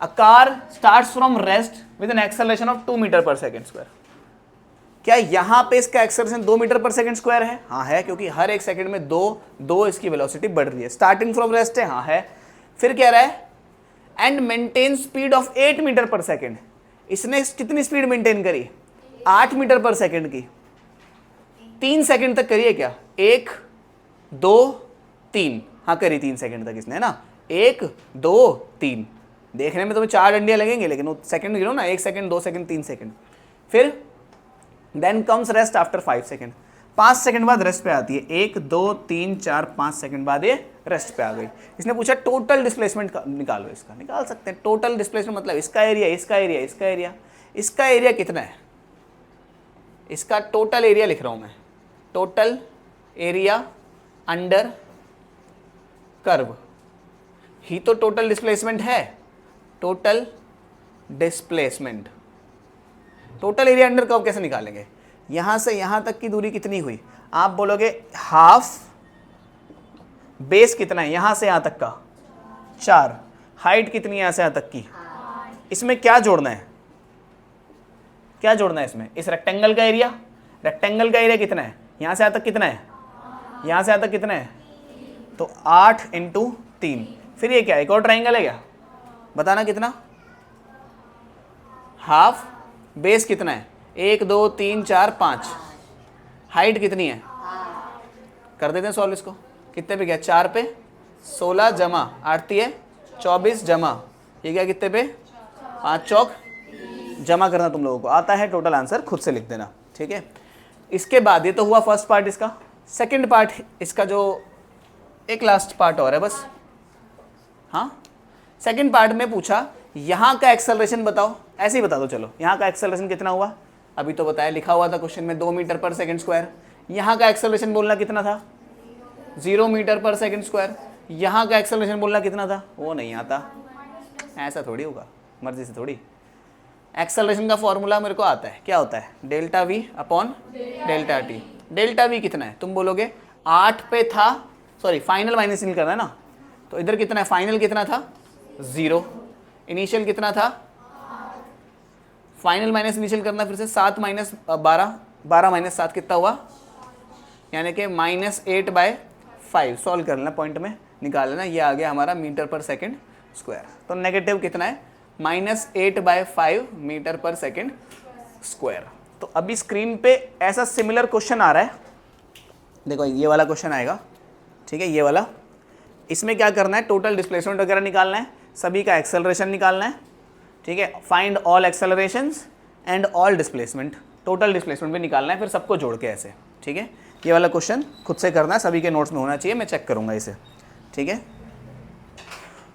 A car starts from rest with an acceleration of 2 metre per second square. क्या यहां पे इसका acceleration 2 metre per second square है? हाँ है, क्योंकि हर एक सेकंड में 2 इसकी वेलोसिटी बढ़ रही है। स्टार्टिंग फ्रॉम रेस्ट है, हाँ है। फिर कह रहा है and maintain speed of 8 metre per second. इसने कितनी स्पीड मेंटेन करी, 8 मीटर पर सेकेंड की। 3 सेकंड तक करिए क्या, 1, 2, 3, हाँ करी 3 सेकंड तक इसने, है ना। 1, 2, 3, देखने में तुम्हें 4 डंडियां लगेंगे, लेकिन वो सेकंड गिनो ना, 1 सेकंड, 2 सेकंड, 3 सेकंड। फिर then comes rest after 5 second, 5 second बाद रेस्ट पे आती है। 1, 2, 3, 4, 5 सेकंड बाद ये रेस्ट पे आ गई। इसने पूछा टोटल डिस्प्लेसमेंट निकालो, इसका निकाल सकते हैं। टोटल डिस्प्लेसमेंट मतलब इसका एरिया, इसका एरिया, इसका एरिया, इसका एरिया कितना है, इसका टोटल एरिया लिख रहा हूं मैं, टोटल एरिया अंडर कर्व ही तो टोटल डिस्प्लेसमेंट है। Total displacement, total area under curve कैसे निकालेंगे, यहां से यहां तक की दूरी कितनी हुई, आप बोलोगे हाफ, बेस कितना है यहां से यहां तक का 4, हाइट कितनी है यहां से यहां तक की। इसमें क्या जोड़ना है, क्या जोड़ना है इसमें, इस रेक्टेंगल का एरिया, रेक्टेंगल का एरिया कितना है, यहां से यहां तक कितना है, यहां से यहां तक कितना है, तो 8 × 3। फिर ये क्या, एक और ट्राइंगल है क्या, बताना कितना, हाफ, बेस कितना है, 1, 2, 3, 4, 5, हाइट कितनी है, कर देते हैं सॉल्व इसको। कितने पे गया, 4 पे 16 जमा 8 है 24 जमा ये क्या कितने पे 5 चौक जमा करना तुम लोगों को आता है, टोटल आंसर खुद से लिख देना, ठीक है। इसके बाद ये तो हुआ फर्स्ट पार्ट इसका। सेकंड पार्ट इसका जो एक लास्ट पार्ट और है बस। हाँ, सेकंड पार्ट में पूछा यहाँ का एक्सेलरेशन बताओ, ऐसे ही बता दो चलो, यहाँ का एक्सेलरेशन कितना हुआ, अभी तो बताया, लिखा हुआ था क्वेश्चन में 2 मीटर पर सेकंड स्क्वायर। यहाँ का एक्सेलरेशन बोलना कितना था 0 मीटर पर सेकंड स्क्वायर। यहाँ का एक्सेलरेशन बोलना कितना था, वो नहीं आता, ऐसा थोड़ी होगा, मर्जी से थोड़ी। एक्सेलरेशन का फॉर्मूला मेरे को आता है, क्या होता है delta we upon delta T. Delta we कितना है तुम बोलोगे 8 पे था, सॉरी फाइनल माइनस इनिशियल करना है ना, तो इधर कितना है, फाइनल कितना था 0, इनिशियल कितना था, फाइनल माइनस इनिशियल करना फिर से 7 माइनस 12, 12 माइनस 7 कितना हुआ, यानी कि -8/5। सॉल्व कर लेना, पॉइंट में निकाल लेना, ये आ गया हमारा मीटर पर सेकंड स्क्वायर। तो नेगेटिव कितना है -8/5 मीटर पर सेकंड स्क्वायर। तो अभी स्क्रीन पे ऐसा सिमिलर क्वेश्चन आ रहा है, देखो ये वाला क्वेश्चन आएगा, ठीक है, ये वाला। इसमें क्या करना है, टोटल डिस्प्लेसमेंट वगैरह निकालना है, सभी का एक्सेलरेशन निकालना है, ठीक है, find all accelerations and all displacement, total displacement भी निकालना है, फिर सबको जोड़ के ऐसे, ठीक है। ये वाला क्वेश्चन खुद से करना है, सभी के नोट्स में होना चाहिए, मैं चेक करूँगा इसे, ठीक है।